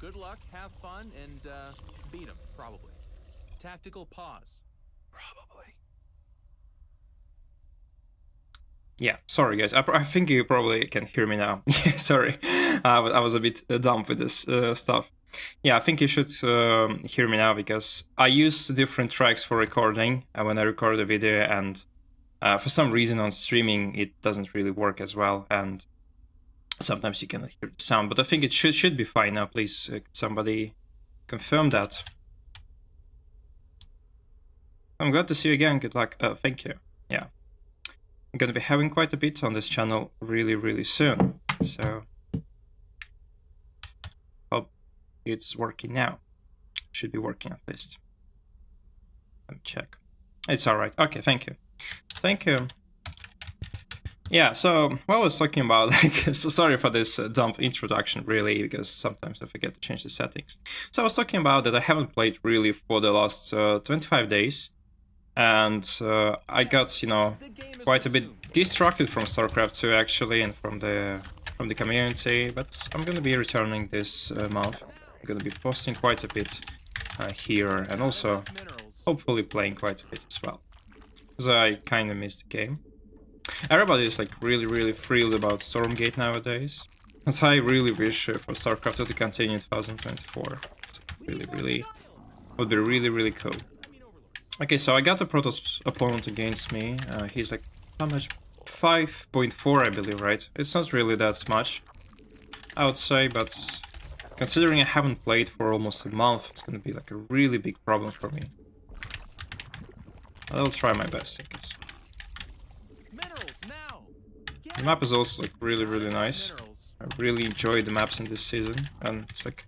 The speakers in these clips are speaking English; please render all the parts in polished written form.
Good luck, have fun, and beat him, probably. Tactical pause. Probably. Yeah, sorry guys, I think you probably can hear me now. Sorry, I was a bit dumb with this stuff. Yeah, I think you should hear me now because I use different tracks for recording when I record a video, and for some reason on streaming it doesn't really work as well, and sometimes you cannot hear the sound, but I think it should be fine now. Please, somebody confirm that. I'm glad to see you again. Good luck. Thank you. Yeah. I'm gonna be having quite a bit on this channel really soon, so hope it's working now. Should be working at least. Let me check. It's all right. Okay, thank you. Thank you. Yeah, so what I was talking about, like, so sorry for this dumb introduction, really, because sometimes I forget to change the settings. So I was talking about that I haven't played really for the last 25 days. And I got, you know, quite a bit distracted from StarCraft 2 actually, and from the community. But I'm gonna be returning this month. I'm gonna be posting quite a bit here, and also hopefully playing quite a bit as well, because I kind of missed the game. Everybody is like really thrilled about Stormgate nowadays, and I really wish for StarCraft 2 to continue in 2024. Really would be really cool. Okay, so I got a Protoss opponent against me. He's like, how much? 5.4, I believe, right? It's not really that much, I would say, but considering I haven't played for almost a month, it's gonna be like a really big problem for me. I'll try my best, I guess. The map is also like really nice. I really enjoy the maps in this season, and it's like,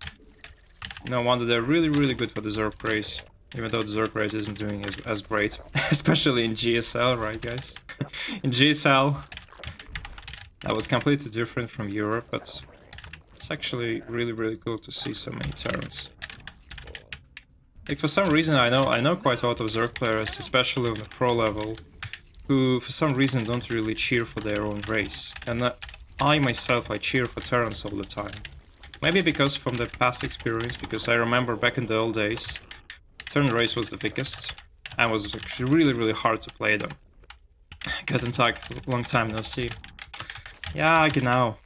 no wonder they're really good for the Zerg race. Even though the Zerg race isn't doing as great, especially in GSL, right guys? In GSL, that was completely different from Europe, but it's actually really cool to see so many Terrans. Like, for some reason, I know quite a lot of Zerg players, especially on the pro level, who for some reason don't really cheer for their own race. And I myself, I cheer for Terrans all the time. Maybe because from the past experience, because I remember back in the old days, Terran race was the thickest, and was like really hard to play them. Guten Tag, long time no see. Yeah, genau.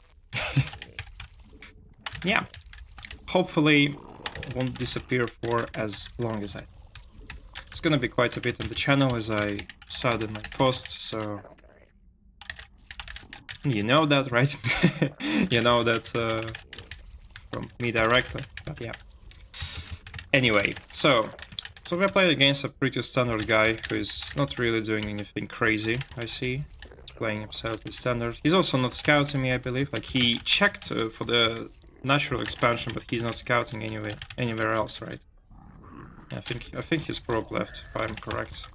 Yeah, hopefully won't disappear for as long as I. It's gonna be quite a bit on the channel, as I said in my post, so you know that, right? You know that from me directly, but yeah. Anyway, so we played against a pretty standard guy who is not really doing anything crazy, I see. He's playing absolutely standard. He's also not scouting me, I believe. Like, he checked for the natural expansion, but he's not scouting anywhere else, right? I think he's probe left, if I'm correct.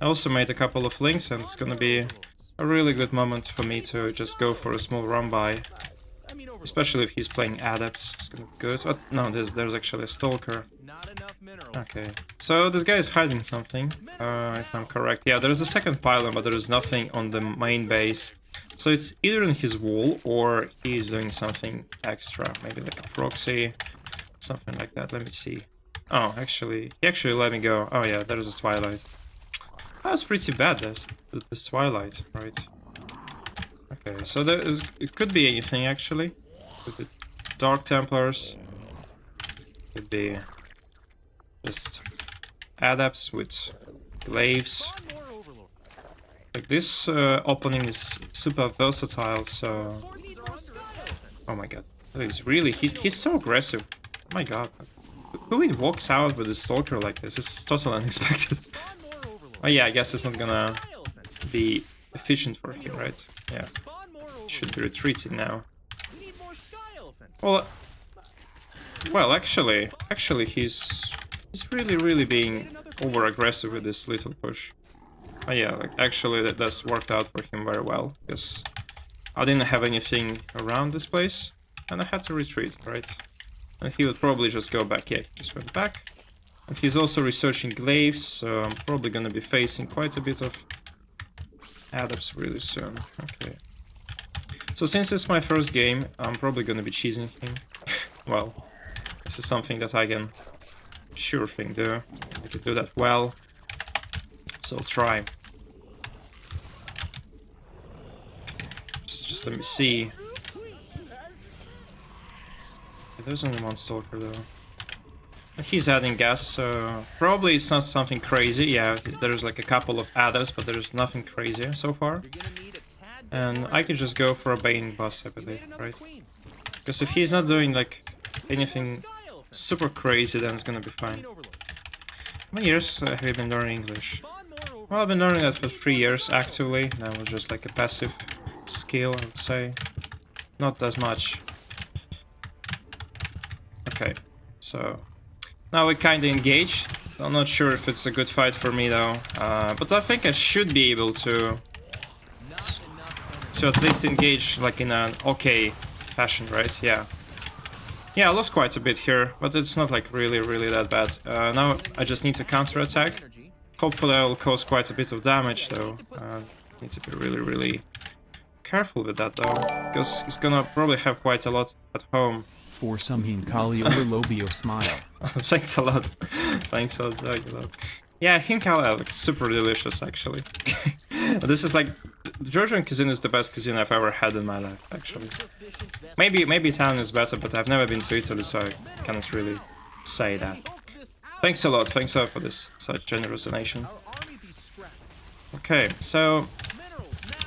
I also made a couple of links, and it's gonna be a really good moment for me to just go for a small run by. Especially if he's playing adepts, it's gonna be good. Oh, no, there's actually a stalker. Okay, so this guy is hiding something, if I'm correct. Yeah, there's a second pylon, but there is nothing on the main base. So it's either in his wall, or he's doing something extra. Maybe like a proxy, something like that. Let me see. Oh, he actually let me go. Oh yeah, there's a Twilight. That's pretty bad, this Twilight, right? Okay, so it could be anything, actually. Could be Dark Templars. Could be just adepts with glaives. Like, this opening is super versatile, so... Oh my god. He's so aggressive. Oh my god. Who even walks out with a stalker like this? It's totally unexpected. Oh yeah, I guess it's not gonna be efficient for him, right? Yeah. Should be retreating now. Well, actually, he's really being over-aggressive with this little push. Oh yeah, like, actually that's worked out for him very well, because I didn't have anything around this place, and I had to retreat, right? And he would probably just go back. Yeah, he just went back. And he's also researching glaives, so I'm probably gonna be facing quite a bit of adepts really soon. Okay. So since it's my first game, I'm probably gonna be cheesing him. Well, This is something that I can sure thing do. I can do that well. So I'll try. Just let me see. There's only one stalker though. He's adding gas, so probably it's not something crazy. Yeah, there's like a couple of adders, but there's nothing crazy so far. And I could just go for a Bane boss, I believe, right? Because if he's not doing like anything super crazy, then it's gonna be fine. How many years have you been learning English? Well, I've been learning that for 3 years actively. That was just like a passive skill, I would say. Not as much. Okay, so now we kinda engage. I'm not sure if it's a good fight for me though, but I think I should be able to at least engage like in an okay fashion, right? Yeah. Yeah, I lost quite a bit here, but it's not like really that bad. Now I just need to counter-attack. Hopefully I will cause quite a bit of damage though. Need to be really careful with that though, because he's gonna probably have quite a lot at home. For some hinkali or lobio smile. Thanks a lot. Thanks a lot. Yeah, hinkali looks super delicious actually. This is like Georgian cuisine is the best cuisine I've ever had in my life actually. Maybe Italian is better, but I've never been to Italy, so I cannot really say that. Thanks a lot for this such generous donation. Okay, so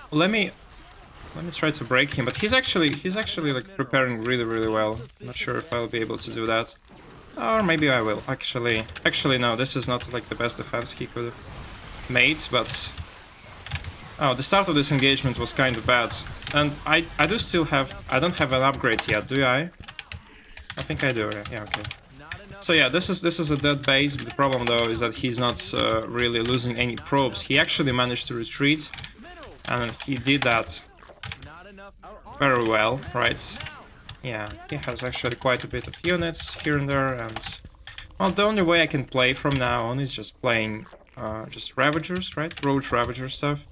let me try to break him, but he's actually like preparing really well. I'm not sure if I'll be able to do that. Or maybe I will. Actually no, this is not like the best defense he could have made, but oh, the start of this engagement was kind of bad. And I don't have an upgrade yet, do I? I think I do, yeah, okay. So yeah, this is a dead base. The problem though is that he's not really losing any probes. He actually managed to retreat, and he did that very well, right? Yeah, he has actually quite a bit of units here and there, and well, the only way I can play from now on is just playing just Ravagers, right? Roach Ravager stuff.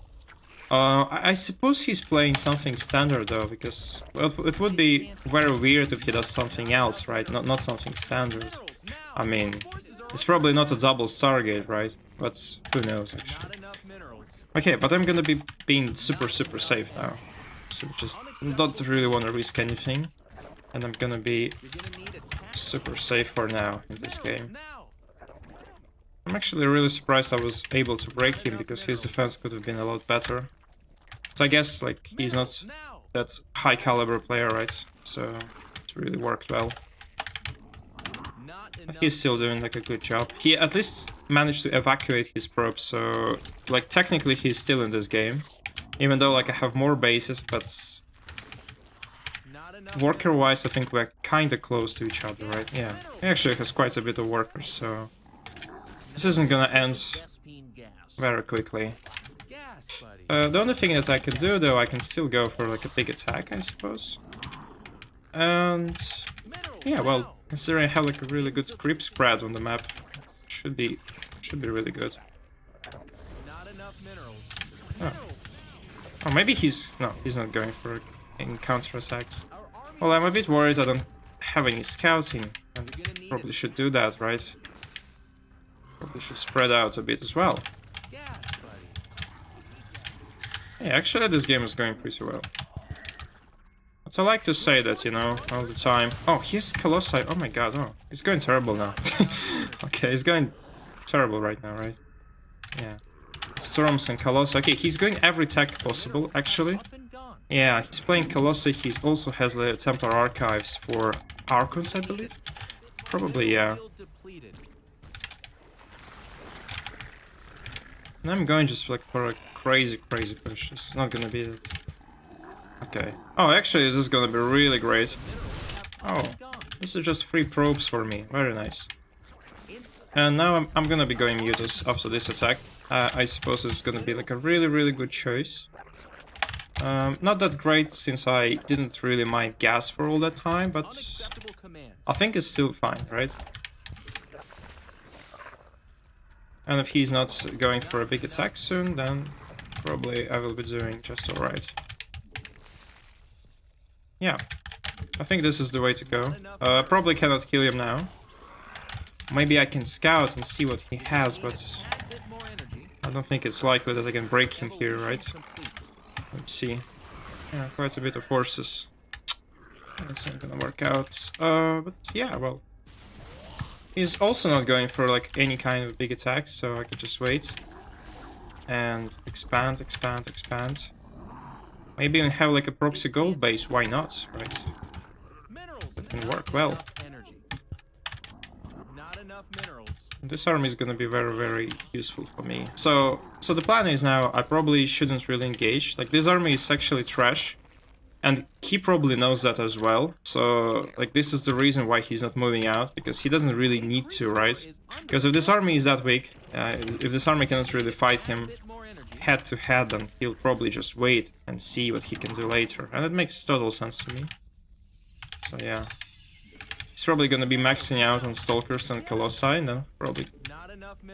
I suppose he's playing something standard though, because well, it would be very weird if he does something else, right? Not something standard. I mean, it's probably not a double Stargate, right? But who knows actually. Okay, but I'm gonna be being super safe now. So just don't really want to risk anything. And I'm gonna be super safe for now in this game. I'm actually really surprised I was able to break him, because his defense could have been a lot better. So I guess like he's not that high caliber player, right? So it really worked well. But he's still doing like a good job. He at least managed to evacuate his probes, so like technically he's still in this game. Even though like I have more bases, but worker-wise I think we're kinda close to each other, right? Yeah. He actually has quite a bit of workers, so this isn't gonna end very quickly. The only thing that I can do though, I can still go for like a big attack, I suppose. And yeah, well, considering I have like a really good creep spread on the map, should be really good. Oh. Oh, maybe he's not going for any counter attacks. Well, I'm a bit worried I don't have any scouting. I probably should do that, right? Probably should spread out a bit as well. Yeah, actually this game is going pretty well. But I like to say that, you know, all the time. Oh, he's Colossi. Oh my god, oh. He's going terrible now. Okay, he's going terrible right now, right? Yeah. Storms and Colossi. Okay, he's going every tech possible, actually. Yeah, he's playing Colossi. He also has the Templar Archives for Archons, I believe. Probably, yeah. And I'm going just like for a crazy push. It's not gonna be that. Okay. Oh, actually, this is gonna be really great. Oh, this is just 3 probes for me. Very nice. And now I'm gonna be going Mutus after this attack. I suppose it's gonna be like a really good choice. Not that great since I didn't really mind gas for all that time, but I think it's still fine, right? And if he's not going for a big attack soon, then probably I will be doing just alright. Yeah. I think this is the way to go. Probably cannot kill him now. Maybe I can scout and see what he has, but I don't think it's likely that I can break him here, right? Let's see. Yeah, quite a bit of forces. That's not gonna work out. But yeah, well. He's also not going for like any kind of big attacks, so I could just wait. And expand, expand, expand. Maybe even have like a proxy gold base, why not, right? That can work well. This army is gonna be very, very useful for me. So the plan is now I probably shouldn't really engage. Like, this army is actually trash. And he probably knows that as well. So, like, this is the reason why he's not moving out. Because he doesn't really need to, right? Because if this army is that weak, if this army cannot really fight him head to head, then he'll probably just wait and see what he can do later. And it makes total sense to me. So, yeah. He's probably gonna be maxing out on Stalkers and Colossi, no? Probably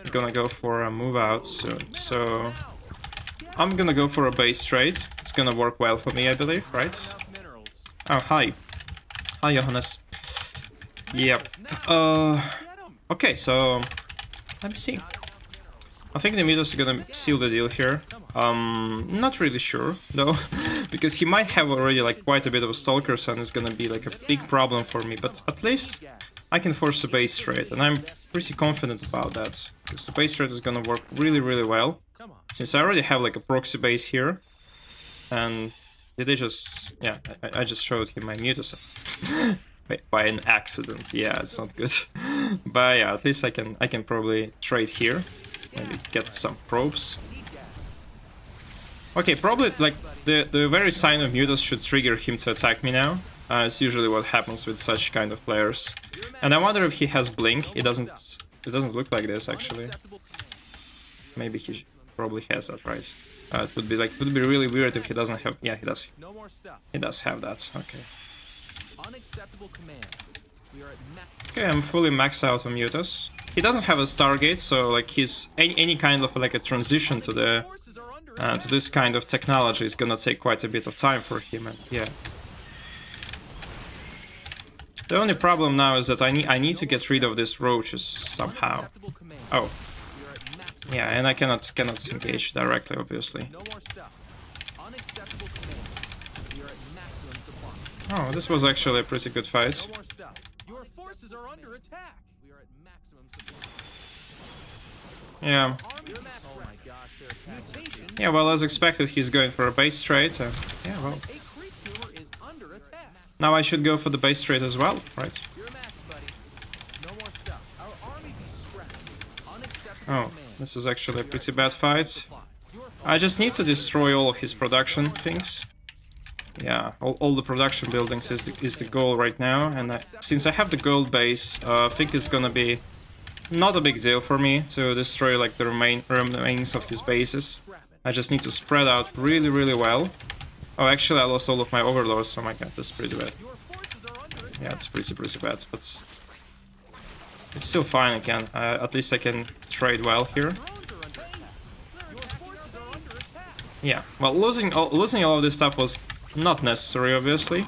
gonna go for a move out soon. So I'm gonna go for a base trade. It's gonna work well for me, I believe, right? Oh, hi. Hi, Johannes. Yep. Okay, so let me see. I think the Midas are gonna seal the deal here. Not really sure, though, because he might have already, like, quite a bit of Stalkers and it's gonna be, like, a big problem for me, but at least I can force a base trade, and I'm pretty confident about that, because the base trade is gonna work really, really well, since I already have, like, a proxy base here, and did I just... yeah, I just showed him my Mutas by an accident. Yeah, it's not good. But yeah, at least I can probably trade here. Maybe get some probes. Okay, probably like the very sign of Mutas should trigger him to attack me now. It's usually what happens with such kind of players. And I wonder if he has blink. It doesn't look like this actually. Maybe he probably has that, right? It would be really weird if he doesn't have. Yeah, he does. He does have that. Okay. Okay, I'm fully maxed out on Mutas. He doesn't have a Stargate, so like he's any kind of like a transition to the to this kind of technology is gonna take quite a bit of time for him. And yeah. The only problem now is that I need to get rid of these roaches somehow. Oh. Yeah, and I cannot engage directly, obviously. Oh, this was actually a pretty good fight. Yeah. Yeah, well, as expected, he's going for a base trade. Yeah, well. Now I should go for the base trade as well, right? Oh, this is actually a pretty bad fight. I just need to destroy all of his production things. Yeah, all the production buildings is the goal right now, and since I have the gold base, I think it's gonna be not a big deal for me to destroy like the remains of his bases. I just need to spread out really, really well. Oh, actually I lost all of my overlords, oh my god, that's pretty bad. Yeah, it's pretty bad, but it's still fine again. At least I can trade well here. Yeah, well, losing all of this stuff was not necessary, obviously.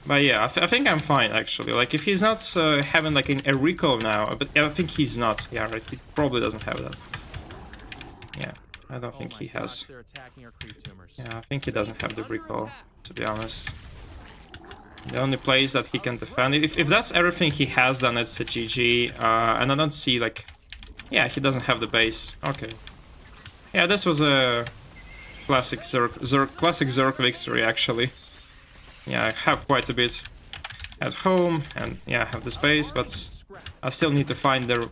But yeah, I think I'm fine, actually. Like, if he's not having, like, a recall now, but I think he's not. Yeah, right, he probably doesn't have that. Yeah, I don't think he has. Yeah, I think he doesn't have the recall, to be honest. The only place that he can defend... If that's everything he has, then it's a GG. And I don't see, like... Yeah, he doesn't have the base. Okay. Yeah, this was a... classic Zerg victory, actually. Yeah, I have quite a bit at home, and yeah, I have the space, but I still need to find the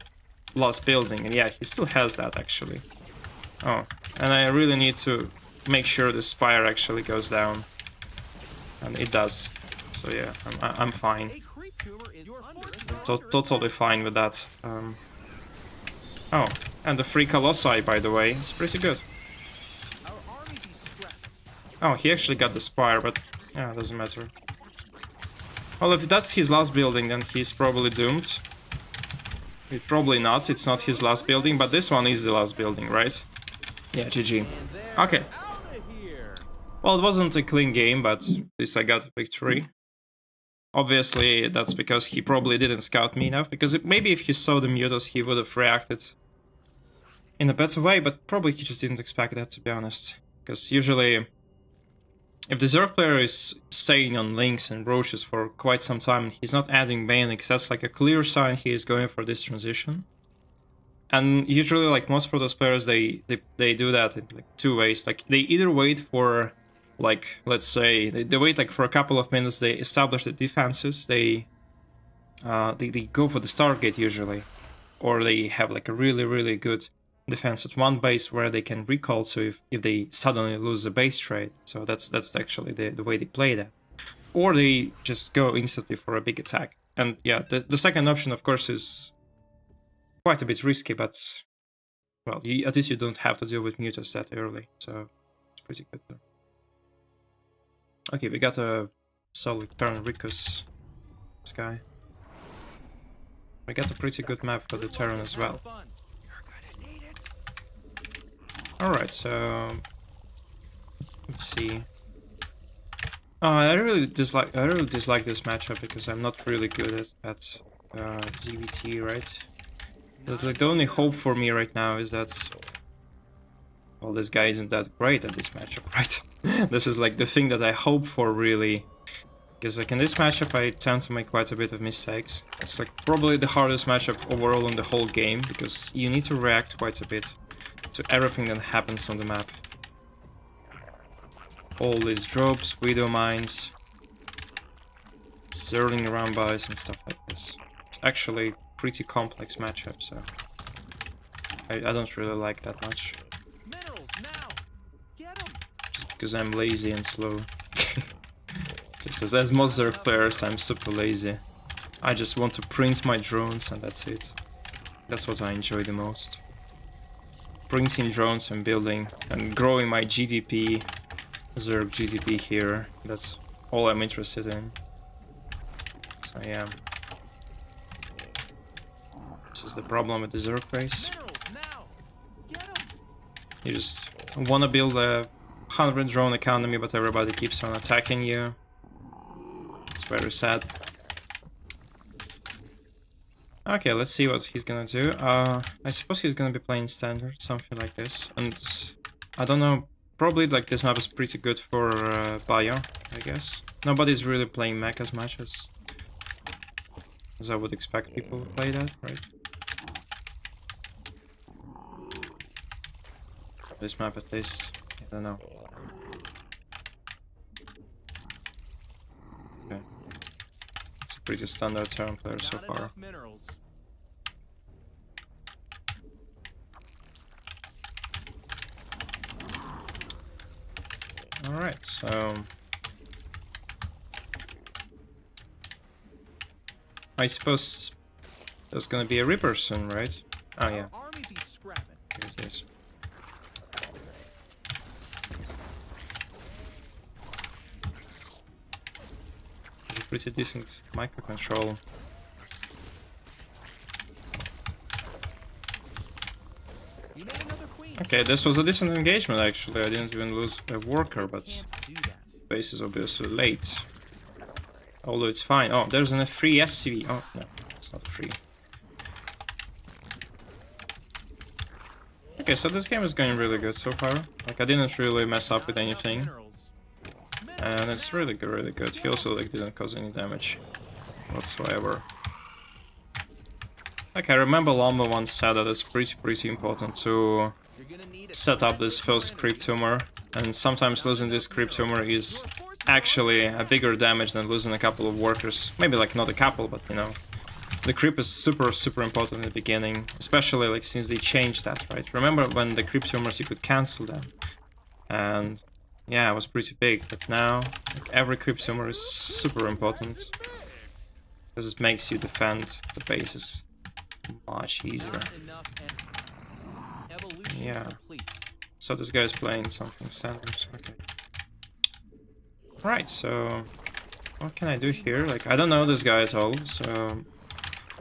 lost building, and yeah, he still has that, actually. Oh, and I really need to make sure the spire actually goes down. And it does. So yeah, I'm fine. Totally fine with that. Oh, and the free Colossi, by the way, it's pretty good. Oh, he actually got the spire, but yeah, it doesn't matter. Well, if that's his last building, then he's probably doomed. Probably not, it's not his last building, but this one is the last building, right? Yeah, GG. Okay. Well, it wasn't a clean game, but at least I got a victory. Obviously, that's because he probably didn't scout me enough, because maybe if he saw the Mutas, he would have reacted in a better way, but probably he just didn't expect that, to be honest. Because usually, if the Zerg player is staying on Lynx and Roaches for quite some time, and he's not adding Banix, that's like a clear sign he is going for this transition. And usually, like most Protoss players, they do that in like two ways. Like they either wait for, like, let's say they wait like for a couple of minutes, they establish the defenses, they go for the Stargate usually, or they have like a really good defense at one base where they can recall. So if they suddenly lose the base trade, so that's actually the way they play that, or they just go instantly for a big attack. And yeah, the second option, of course, is quite a bit risky, but well, at least you don't have to deal with Mutas that early, so it's pretty good though. Okay, we got a solid turn Ricos, this guy. We got a pretty good map for the Terran as well. Alright, so let's see. Oh, I really dislike this matchup because I'm not really good at ZVT, right? Like the only hope for me right now is that, well, this guy isn't that great at this matchup, right? This is like the thing that I hope for, really. Because like in this matchup I tend to make quite a bit of mistakes. It's like probably the hardest matchup overall in the whole game, because you need to react quite a bit to everything that happens on the map. All these drops, widow mines, zerling around buys and stuff like this. It's actually pretty complex matchup, so I don't really like that much. Just because I'm lazy and slow. Just as most Zerg players, I'm super lazy. I just want to print my drones and that's it. That's what I enjoy the most. Printing drones and building and growing my GDP, Zerg GDP here. That's all I'm interested in. So yeah. This is the problem with the Zerg base. You just want to build a 100 drone economy, but everybody keeps on attacking you. It's very sad. Okay, let's see what he's gonna do. I suppose he's gonna be playing standard, something like this. And I don't know, probably like this map is pretty good for bio, I guess. Nobody's really playing mech as much as I would expect people to play that, right? This map at least, I don't know. Okay. It's a pretty standard Terran player so far. Alright, so I suppose there's gonna be a Reaper soon, right? Oh yeah. Here it is. Pretty decent microcontrol. Okay, this was a decent engagement actually. I didn't even lose a worker, but base is obviously late. Although it's fine. Oh, there's a free SCV. Oh, no, it's not free. Okay, so this game is going really good so far. Like, I didn't really mess up with anything. And it's really good, really good. He also like didn't cause any damage whatsoever. Like, I remember Lombo once said that it's pretty important to set up this first creep tumor, and sometimes losing this creep tumor is actually a bigger damage than losing a couple of workers. Maybe like not a couple, but you know, the creep is super important in the beginning, especially like since they changed that, right? Remember when the creep tumors you could cancel them, and yeah, it was pretty big, but now like, every creep tumor is super important because it makes you defend the bases much easier. Yeah. So this guy is playing something standard. Okay. Right. So what can I do here? Like, I don't know this guy at all, so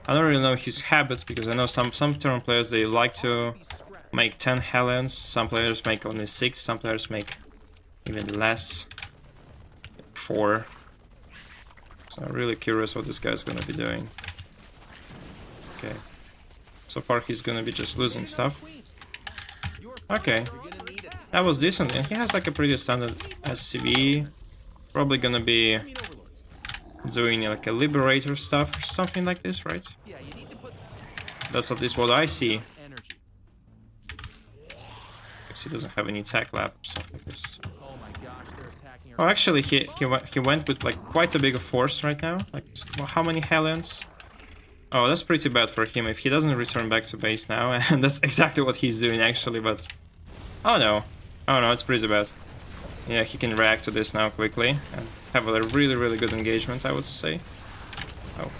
I don't really know his habits, because I know some Terran players, they like to make 10 Hellions. Some players make only 6. Some players make even less, 4. So I'm really curious what this guy's gonna be doing. Okay. So far he's gonna be just losing stuff. Okay. That was decent, and he has like a pretty standard SCV. Probably gonna be doing like a Liberator stuff or something like this, right? That's at least what I see. Because he doesn't have any attack lab or something like this. Oh, actually, he went with like quite a big force right now. Like, how many Hellions? Oh, that's pretty bad for him if he doesn't return back to base now. And that's exactly what he's doing actually, but... Oh no. Oh no, it's pretty bad. Yeah, he can react to this now quickly and have a really good engagement, I would say. Oh.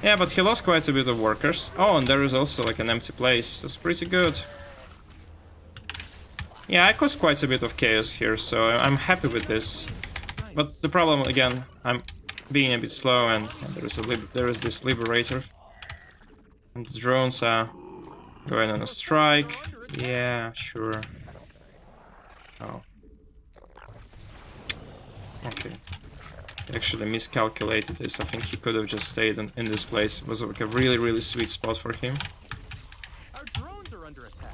Yeah, but he lost quite a bit of workers. Oh, and there is also like an empty place. That's pretty good. Yeah, I caused quite a bit of chaos here, so I'm happy with this. But the problem, again, I'm being a bit slow, and there is this Liberator. And the drones are going on a strike. Yeah, sure. Oh. Okay. He actually miscalculated this. I think he could have just stayed in this place. It was like a really sweet spot for him. Our drones are under attack.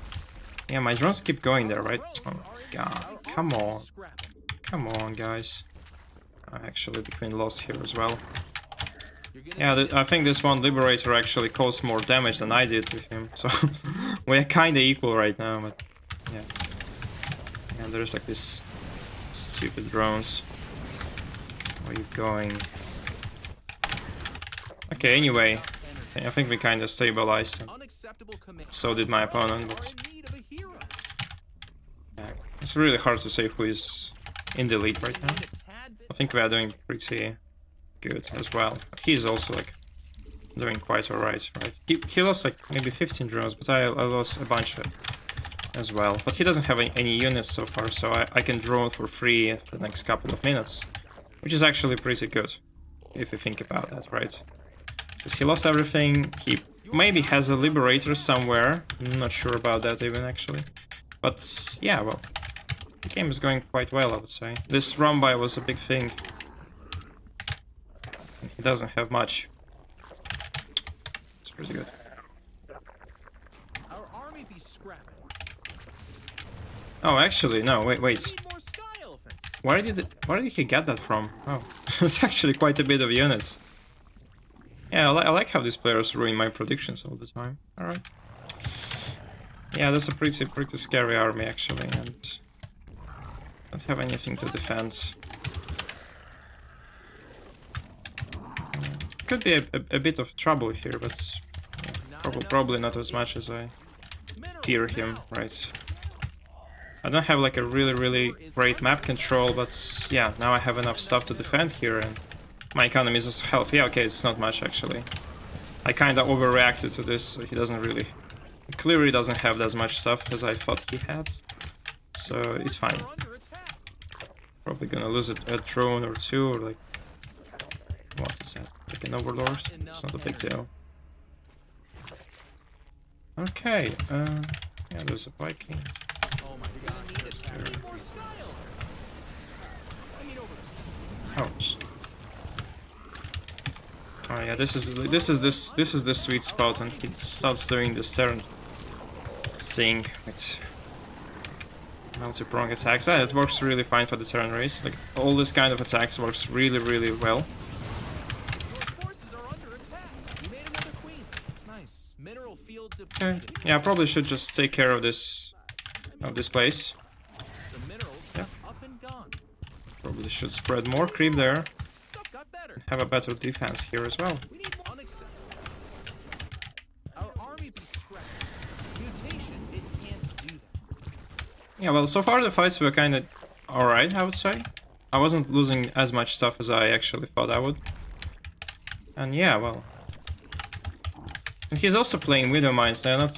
Yeah, my drones keep going there, right? Oh my god. Come on. Come on, guys. Actually, the Queen lost here as well. Yeah, I think this one Liberator actually caused more damage than I did to him. So, we're kinda equal right now, but... Yeah. And there's like this... Stupid drones. Where are you going? Okay, anyway. I think we kinda stabilized. So did my opponent, but... Yeah, it's really hard to say who is in the lead right now. I think we are doing pretty good as well. He's also like doing quite alright, right? He lost like maybe 15 drones, but I lost a bunch as well. But he doesn't have any units so far, so I can drone for free the next couple of minutes. Which is actually pretty good, if you think about that, right? Because he lost everything, he maybe has a Liberator somewhere. I'm not sure about that even, actually. But, yeah, well, the game is going quite well, I would say. This run-by was a big thing. And he doesn't have much. It's pretty good. Our army be scrapping. Oh, actually, no, wait. Where did he get that from? Oh, it's actually quite a bit of units. Yeah, I like how these players ruin my predictions all the time. Alright. Yeah, that's a pretty scary army actually, and don't have anything to defend. Could be a bit of trouble here, but yeah, probably not as much as I fear him, right? I don't have like a really great map control, but yeah, now I have enough stuff to defend here, and my economy is also healthy. Yeah, okay, it's not much actually. I kinda overreacted to this, so he clearly doesn't have as much stuff as I thought he had. So it's fine. Probably gonna lose a drone or two, or like... What is that? Like an Overlord? It's not a big deal. Okay, yeah, there's a Viking. Ouch. Oh yeah, this is the sweet spot, and he starts doing this turn thing with multi-prong attacks. It works really fine for the turn race. Like all this kind of attacks works really well. Okay, yeah, I probably should just take care of this place. Yeah. Probably should spread more creep there. And have a better defense here as well. Yeah, well, so far the fights were kind of alright, I would say. I wasn't losing as much stuff as I actually thought I would. And yeah, well... And he's also playing Widow Mines. They're not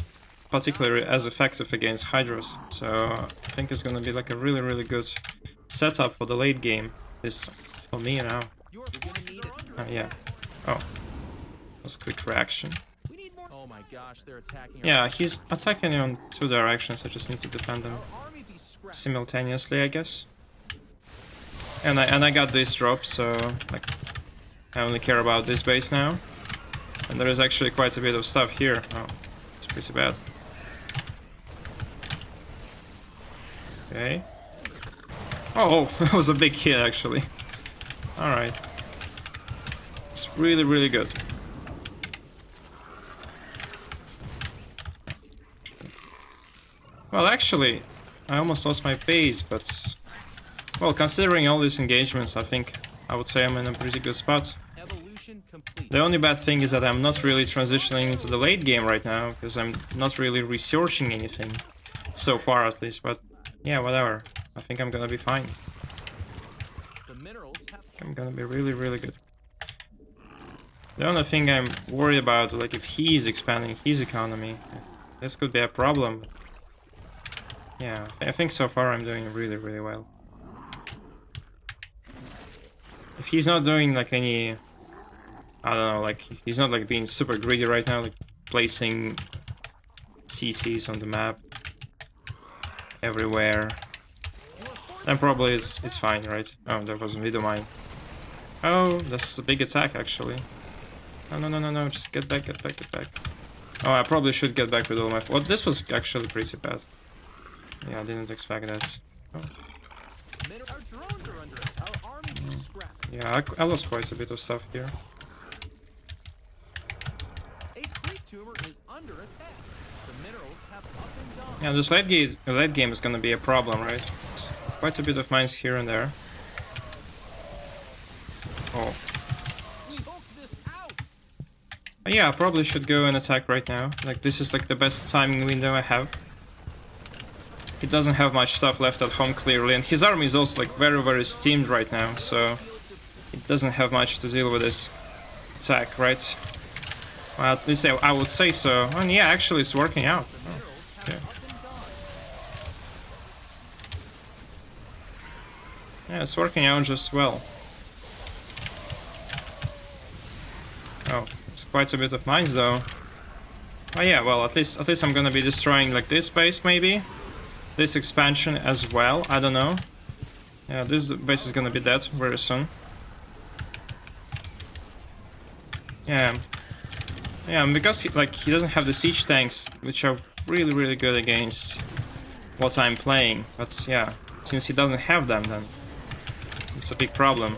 particularly as effective against Hydras, so I think it's gonna be like a really good setup for the late game. This for me now. Yeah. Oh, that was a quick reaction. Yeah, he's attacking on two directions. I just need to defend them simultaneously, I guess. And I got this drop, so like I only care about this base now. And there is actually quite a bit of stuff here. Oh, it's pretty bad. Okay. Oh, that was a big hit actually. Alright. It's really, really good. Well, actually, I almost lost my base, but... Well, considering all these engagements, I think I would say I'm in a pretty good spot. The only bad thing is that I'm not really transitioning into the late game right now, because I'm not really researching anything. So far, at least, but... Yeah, whatever. I think I'm gonna be fine. I'm gonna be really, really good. The only thing I'm worried about, like, if he's expanding his economy, this could be a problem. Yeah, I think so far I'm doing really, really well. If he's not doing, like, any... I don't know, like, he's not, like, being super greedy right now, like, placing CCs on the map everywhere. Then probably it's fine, right? Oh, there was a video mine. Oh, that's a big attack, actually. No, no, no, no, no, just get back, get back, get back. Oh, I probably should get back with all my... Well, this was actually pretty bad. Yeah, I didn't expect that. Oh. Yeah, I lost quite a bit of stuff here. Yeah, this late game is gonna be a problem, right? It's quite a bit of mines here and there. Oh. Yeah, I probably should go and attack right now. Like, this is like the best timing window I have. He doesn't have much stuff left at home, clearly, and his army is also like very, very steamed right now, so it doesn't have much to deal with this attack, right? Well, at least I would say so. And yeah, actually it's working out. Oh, okay. Yeah, it's working out just well. Oh, it's quite a bit of mines though. Oh yeah, well, at least I'm gonna be destroying like this base maybe. This expansion as well, I don't know. Yeah, this base is gonna be dead very soon. Yeah. Yeah, and because he doesn't have the siege tanks, which are really, really good against what I'm playing. But yeah, since he doesn't have them, then it's a big problem.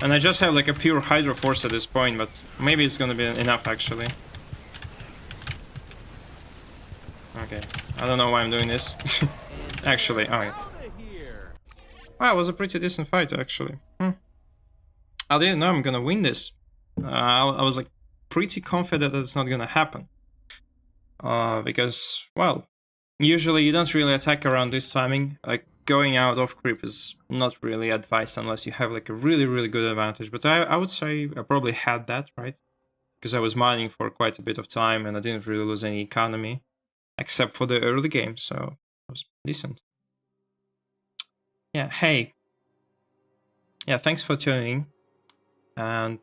And I just have like a pure Hydro Force at this point, but maybe it's gonna be enough actually. Okay, I don't know why I'm doing this. Actually, alright. Wow, it was a pretty decent fight actually. I didn't know I'm gonna win this. I was like pretty confident that it's not gonna happen. Because, well, usually you don't really attack around this timing. Like, going out off creep is not really advised unless you have like a really, really good advantage. But I would say I probably had that, right? Because I was mining for quite a bit of time and I didn't really lose any economy. Except for the early game, so it was decent. Yeah, hey. Yeah, thanks for tuning in. And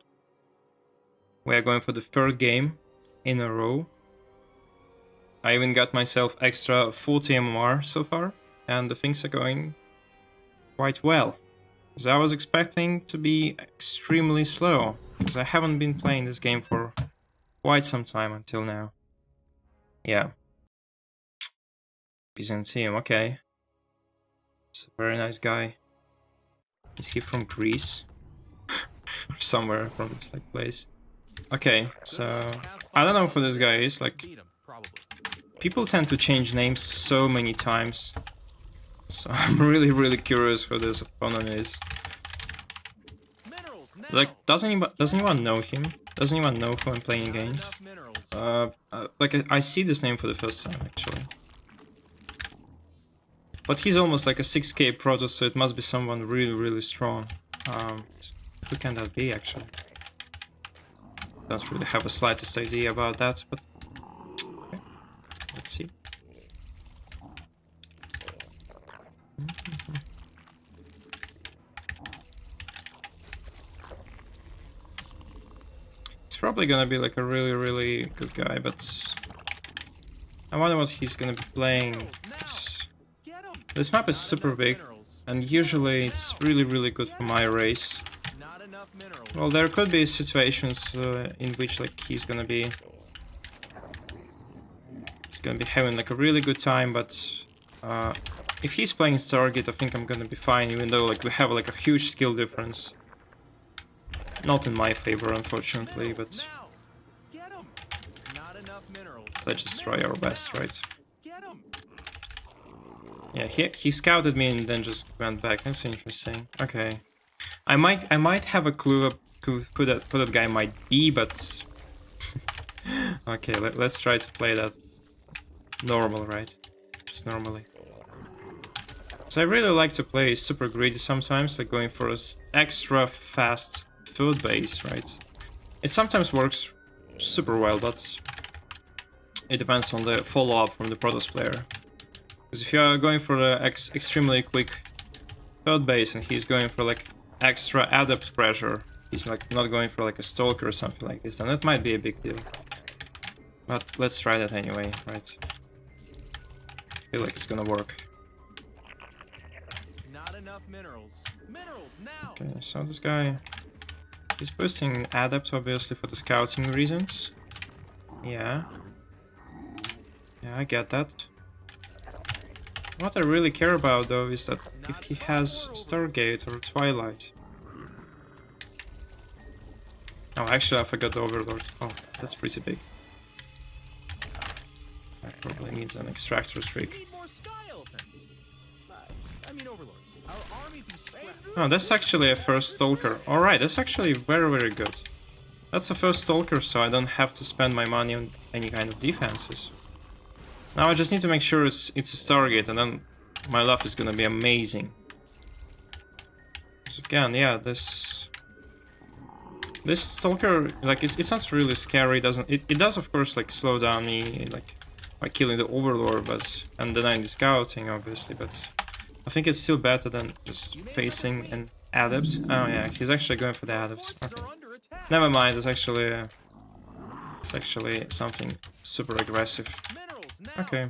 we are going for the third game in a row. I even got myself extra 40 MMR so far, and the things are going quite well. Because I was expecting to be extremely slow, because I haven't been playing this game for quite some time until now. Yeah. Byzantium, okay. It's a very nice guy. Is he from Greece? Or somewhere from this like place. Okay, so I don't know who this guy is, like people tend to change names so many times. So I'm really, really curious who this opponent is. Like, does anyone know him? Does anyone know who I'm playing against? Like I see this name for the first time actually. But he's almost like a 6k Protoss, so it must be someone really, really strong. Who can that be, actually? Don't really have a slightest idea about that, but... Okay. Let's see. It's probably gonna be like a really, really good guy, but... I wonder what he's gonna be playing. This map is super big, and usually it's really, really good for my race. enough minerals. Well, there could be situations in which like he's gonna be having like a really good time, but if he's playing Stargate, I think I'm gonna be fine, even though like we have like a huge skill difference. Not in my favor, unfortunately, but Now. Get 'em. Not enough minerals. let's just try our best, right? Get 'em. Yeah, he scouted me and then just went back. That's interesting. Okay, I might have a clue of who that guy might be, but okay, let's try to play that normal, right? Just normally. So I really like to play super greedy sometimes, like going for this extra fast food base, right? It sometimes works super well, but it depends on the follow-up from the Protoss player. Because if you are going for the extremely quick third base and he's going for like extra adept pressure, he's like not going for like a stalker or something like this, then that might be a big deal. But let's try that anyway, right? I feel like it's gonna work. Not enough minerals. Minerals now. Okay, so this guy, he's boosting adept obviously for the scouting reasons. Yeah. Yeah, I get that. What I really care about though is that if he has Stargate or Twilight. Oh, actually I forgot the Overlord. Oh, that's pretty big. That probably needs an extractor streak. Need more sky elephants. I mean overlords. Our army be scrapped. Oh, that's actually a first Stalker. Alright, that's actually very, very good. That's a first Stalker, so I don't have to spend my money on any kind of defenses. Now I just need to make sure it's a Stargate, and then my luck is gonna be amazing. So again, yeah, this Stalker, like, it's not really scary. It does of course like slow down me, like by killing the Overlord, but and denying the scouting, obviously. But I think it's still better than just facing an adept. Oh yeah, he's actually going for the adepts. Okay. Never mind. It's actually something super aggressive. Okay.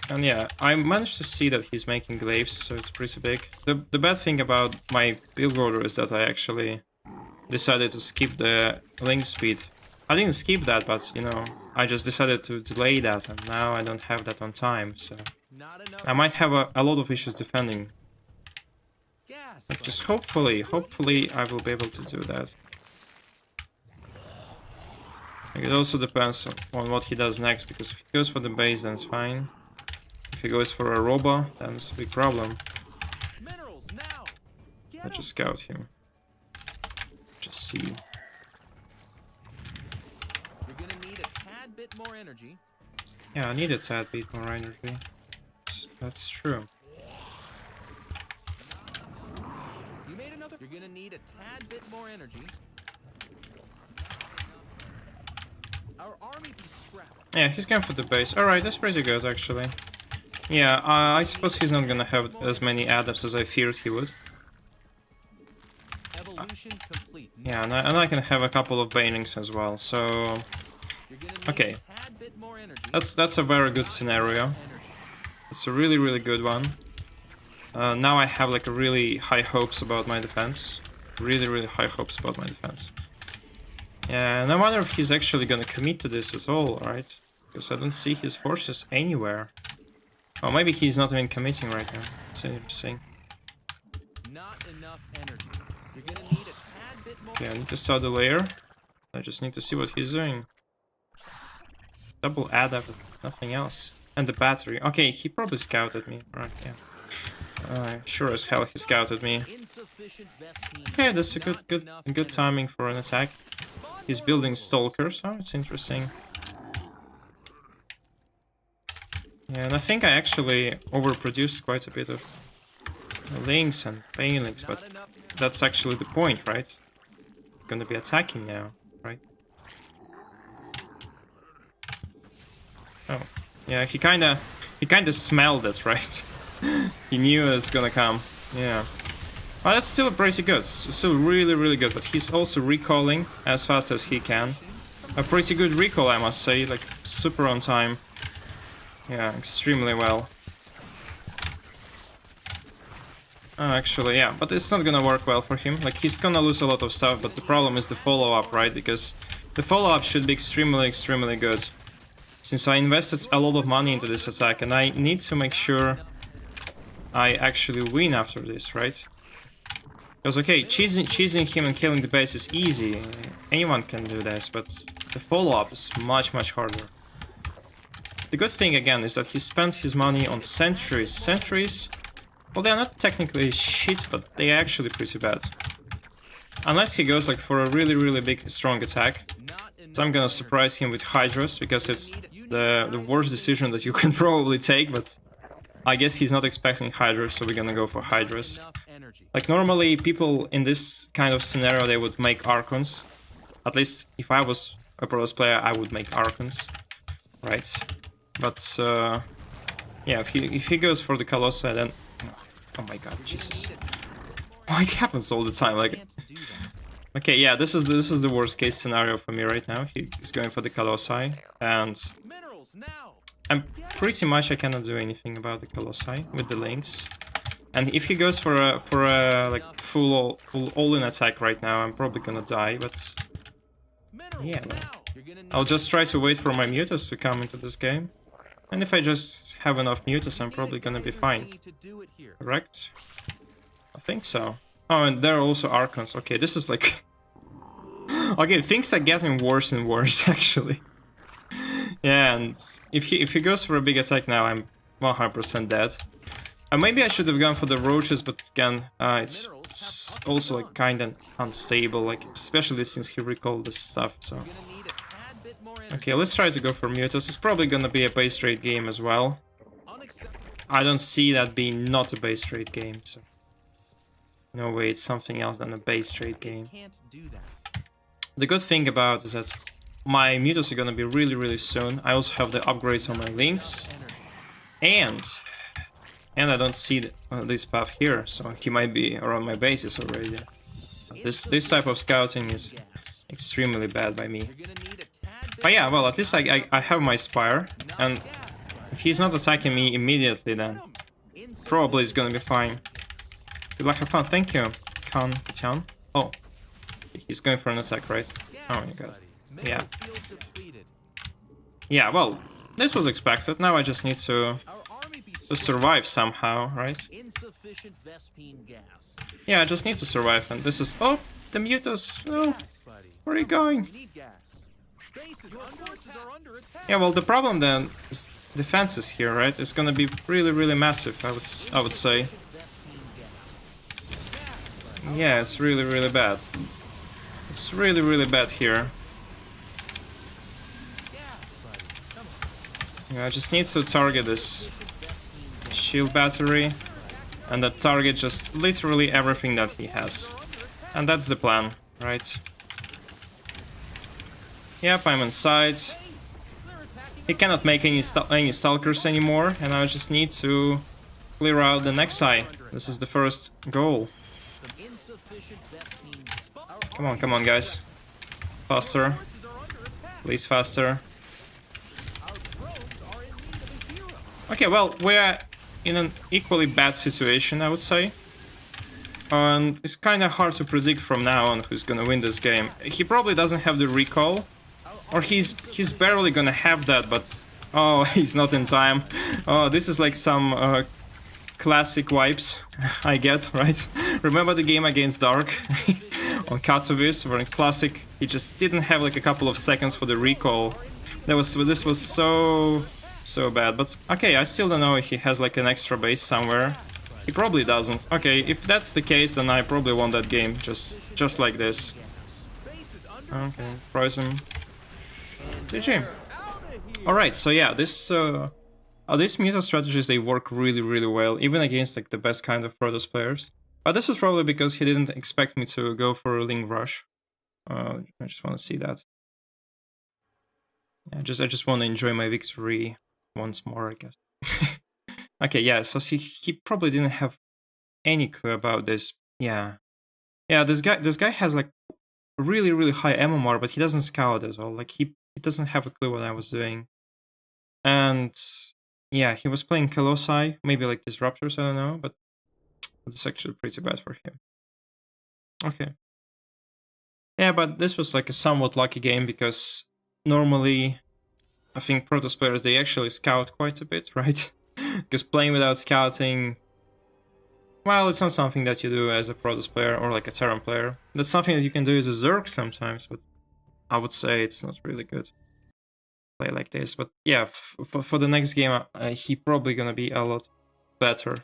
And yeah, I managed to see that he's making glaives, so it's pretty big. The bad thing about my build order is that I actually decided to skip the link speed. I didn't skip that, but you know, I just decided to delay that, and now I don't have that on time, so I might have a lot of issues defending. But just hopefully I will be able to do that. It also depends on what he does next, because if he goes for the base, then it's fine. If he goes for a robo, then it's a big problem. Let's just scout him. Just see. You're gonna need a tad bit more energy. Yeah, I need a tad bit more energy. That's true. You made another. You're gonna need a tad bit more energy. Our army be scrapped. Yeah, he's going for the base. Alright, that's pretty good actually. Yeah, I suppose he's not gonna have as many adepts as I feared he would. Evolution complete. Yeah, and I can have a couple of banelings as well, so... Okay, that's a very good scenario. It's a really, really good one. Now I have like a really high hopes about my defense. Really, really high hopes about my defense. Yeah, and I wonder if he's actually gonna commit to this at all, right? Because I don't see his forces anywhere. Oh, maybe he's not even committing right now. It's interesting. Not enough energy. You're gonna need a tad bit more. Okay, I need to start the layer. I just need to see what he's doing. Double adept, nothing else. And the battery. Okay, he probably scouted me. Right, yeah. Sure as hell he scouted me. Okay, that's a good timing for an attack. He's building stalkers. Oh, it's interesting. Yeah, and I think I actually overproduced quite a bit of links and banelings, but that's actually the point, right? I'm gonna be attacking now, right? Oh, yeah, he kinda smelled it, right? He knew it was gonna come. Yeah. Well, that's still pretty good. Still really, really good. But he's also recalling as fast as he can. A pretty good recall, I must say. Like, super on time. Yeah, extremely well. Actually, yeah, but it's not gonna work well for him. Like, he's gonna lose a lot of stuff, but the problem is the follow-up, right? Because the follow-up should be extremely good. Since I invested a lot of money into this attack, and I need to make sure I actually win after this, right? Because, okay, cheesing him and killing the base is easy. Anyone can do this, but the follow-up is much harder. The good thing, again, is that he spent his money on sentries. Sentries, well, they're not technically shit, but they're actually pretty bad. Unless he goes like for a really big, strong attack. So I'm gonna surprise him with Hydras, because it's the worst decision that you can probably take, but I guess he's not expecting Hydras, so we're gonna go for Hydras. Like, normally, people in this kind of scenario, they would make Archons. At least, if I was a Protoss player, I would make Archons. Right? But, yeah, if he goes for the Colossi, then... Oh my god, Jesus. Oh, it happens all the time, like... Okay, yeah, this is the worst case scenario for me right now. He's going for the Colossi, and... I'm pretty much I cannot do anything about the Colossi with the links. And if he goes for a like full all-in attack right now, I'm probably gonna die, but... Yeah, I'll just try to wait for my Mutas to come into this game. And if I just have enough Mutas, I'm probably gonna be fine. Correct? I think so. Oh, and there are also Archons. Okay, this is like... Okay, things are getting worse and worse, actually. Yeah, and if he goes for a big attack now, I'm 100% dead. Maybe I should have gone for the Roaches, but again, it's also like kinda unstable, like especially since he recalled this stuff, so... Okay, let's try to go for Mutas. It's probably gonna be a base trade game as well. I don't see that being not a base trade game, so... No way, it's something else than a base trade game. The good thing about is that my Mutas are gonna be really soon. I also have the upgrades on my links. And I don't see this path here, so he might be around my bases already. This type of scouting is extremely bad by me. But yeah, well, at least I have my Spire, and if he's not attacking me immediately, then probably it's gonna be fine. Good luck, have fun. Thank you, Khan. Oh, he's going for an attack, right? Oh my god. Yeah. Yeah, well, this was expected. Now I just need to survive somehow, right? Yeah, I just need to survive, and this is... Oh, the Mutas! Oh, where are you going? Yeah, well, the problem then is defenses here, right? It's gonna be really massive, I would say. Yeah, it's really bad. It's really bad here. Yeah, I just need to target this shield battery, and that target just literally everything that he has. And that's the plan, right? Yep, I'm inside. He cannot make any stalkers anymore, and I just need to clear out the Nexi. This is the first goal. Come on, guys. Faster. Please, faster. Okay, well, we're in an equally bad situation, I would say. And it's kind of hard to predict from now on who's gonna win this game. He probably doesn't have the recall, or he's barely gonna have that, but... Oh, he's not in time. Oh, this is like some classic wipes I get, right? Remember the game against Dark on Katowice, where in Classic he just didn't have like a couple of seconds for the recall. This was so bad, but okay, I still don't know if he has like an extra base somewhere. He probably doesn't. Okay, if that's the case, then I probably won that game, just like this. Okay, prize him. GG. Alright, so yeah, these meta strategies, they work really well, even against like the best kind of Protoss players. But this is probably because he didn't expect me to go for a Link Rush. I just want to see that. Yeah, I just want to enjoy my victory once more, I guess. Okay, yeah, so he probably didn't have any clue about this. Yeah, this guy has like really high MMR, but he doesn't scout at all. Like he doesn't have a clue what I was doing. And yeah, he was playing Colossi, maybe like Disruptors, I don't know, but It's actually pretty bad for him. Okay. Yeah, but this was like a somewhat lucky game because normally I think Protoss players, they actually scout quite a bit, right? Because playing without scouting, well, it's not something that you do as a Protoss player or like a Terran player. That's something that you can do as a Zerg sometimes, but I would say it's not really good. Play like this, but yeah, for the next game, he probably gonna be a lot better.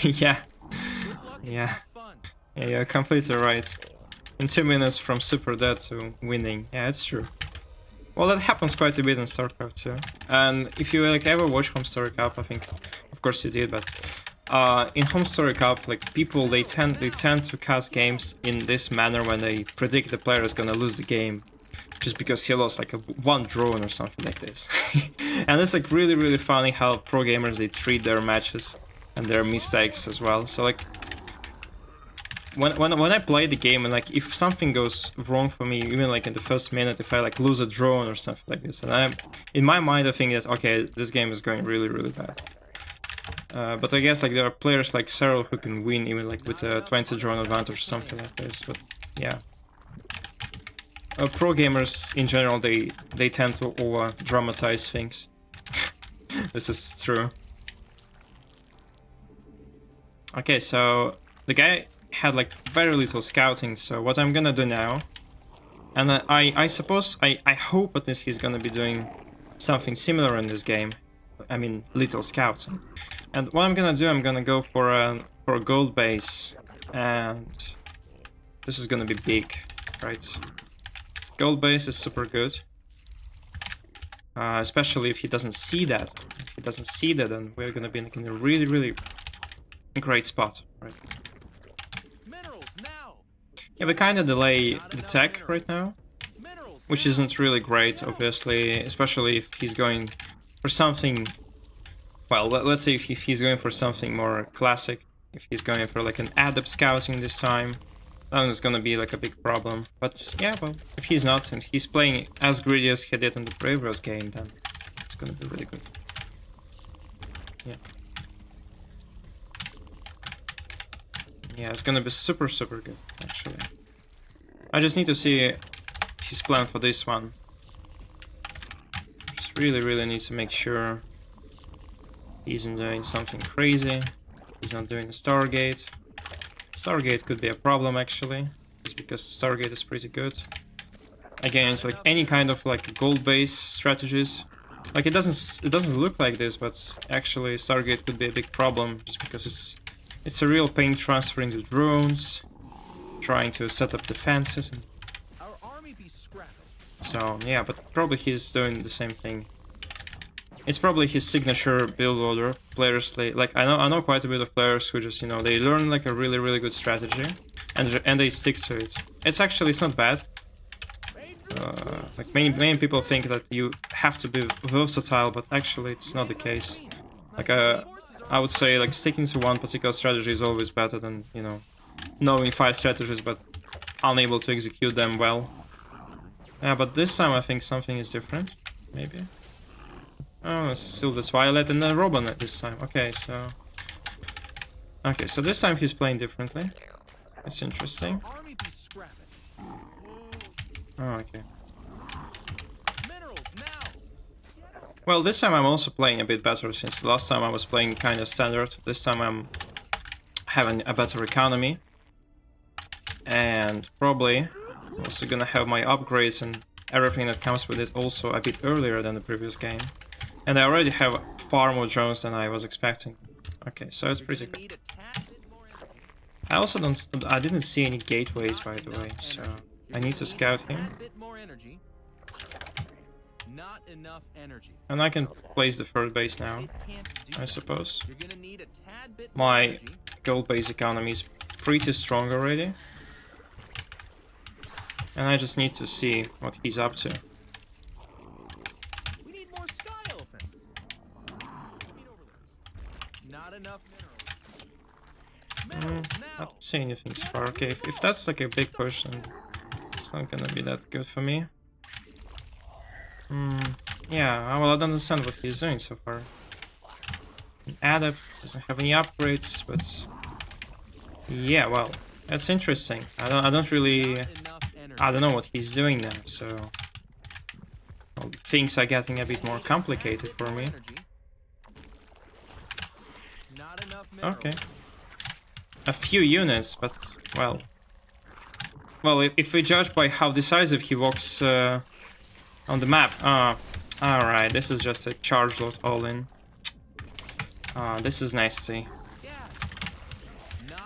Yeah, yeah, yeah, you're completely right. In 2 minutes from super dead to winning, yeah, it's true. Well, that happens quite a bit in StarCraft too. And if you like ever watch Home Story Cup, I think, of course you did, but in Home Story Cup, like people, they tend to cast games in this manner when they predict the player is gonna lose the game, just because he lost like one drone or something like this. And it's like really funny how pro gamers, they treat their matches and their mistakes as well. So like when I play the game and like if something goes wrong for me, even like in the first minute, if I like lose a drone or something like this, and in my mind I think that okay, this game is going really bad. But I guess like there are players like Cyril who can win even like with a 20 drone advantage or something like this. But yeah, pro gamers in general, they tend to over dramatize things. This is true. Okay, so the guy had like very little scouting, so what I'm gonna do now, and I suppose I hope at least he's gonna be doing something similar in this game. I mean, little scouting. And what I'm gonna do, I'm gonna go for a gold base, and this is gonna be big, right? Gold base is super good, especially if he doesn't see that. If he doesn't see that, then we're gonna be in a really great spot, right? Yeah, we kind of delay the tech right now, which isn't really great, obviously, especially if he's going for something, well, let's say if he's going for something more classic, if he's going for like an adept scouting this time, then it's gonna be like a big problem. But yeah, well, if he's not, and he's playing as greedy as he did in the previous game, then it's gonna be really good. Yeah. Yeah, it's gonna be super good, actually. I just need to see his plan for this one. Just really need to make sure he isn't doing something crazy. He's not doing a Stargate. Stargate could be a problem, actually, just because Stargate is pretty good against like any kind of like gold-based strategies. Like it doesn't look like this, but actually Stargate could be a big problem just because it's a real pain transferring the drones, trying to set up defenses. So yeah, but probably he's doing the same thing. It's probably his signature build order. Players like I know quite a bit of players who just, you know, they learn like a really good strategy and they stick to it. It's not bad. Like many people think that you have to be versatile, but actually it's not the case. Like I would say like sticking to one particular strategy is always better than, you know, knowing 5 strategies but unable to execute them well. Yeah, but this time I think something is different, maybe. Oh, still this Violet and then Robin this time. Okay, so this time he's playing differently. It's interesting. Oh, okay. Well, this time I'm also playing a bit better, since last time I was playing kind of standard. This time I'm having a better economy. And probably also gonna have my upgrades and everything that comes with it also a bit earlier than the previous game. And I already have far more drones than I was expecting. Okay, so it's pretty good. I didn't see any gateways, by the way, so I need to scout him. And I can place the third base now, I suppose. My gold base economy is pretty strong already. And I just need to see what he's up to. I don't see anything so far. Okay, if that's like a big push, then it's not gonna be that good for me. Yeah, well, I don't understand what he's doing so far. adept, doesn't have any upgrades, but yeah, well, that's interesting. I don't really, I don't know what he's doing now, so well, things are getting a bit more complicated for me. Okay, a few units, but well, if we judge by how decisive he walks on the map, alright, this is just a charge load all in. This is nice to see.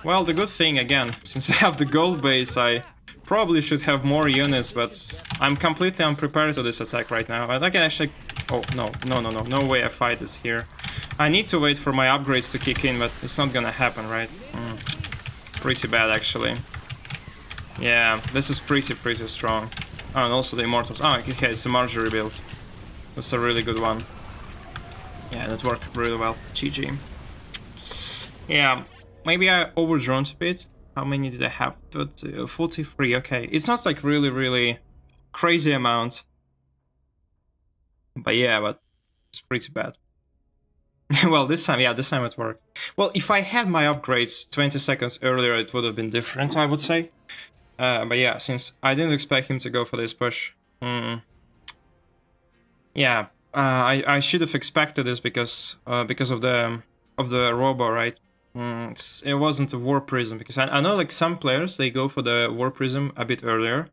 Well, the good thing, again, since I have the gold base, I probably should have more units, but I'm completely unprepared to this attack right now. I can actually... Oh, no way I fight it here. I need to wait for my upgrades to kick in, but it's not gonna happen, right? Pretty bad, actually. Yeah, this is pretty strong. Oh, and also the Immortals. Oh, okay, it's a Marjorie build. That's a really good one. Yeah, that worked really well. GG. Yeah, maybe I overdrawn a bit. How many did I have? 43, okay. It's not like really crazy amount. But yeah, but it's pretty bad. Well, this time it worked. Well, if I had my upgrades 20 seconds earlier, it would have been different, I would say. But yeah, since I didn't expect him to go for this push. Yeah, I should have expected this because of the robo, right? It wasn't a war prism, because I know like some players, they go for the war prism a bit earlier,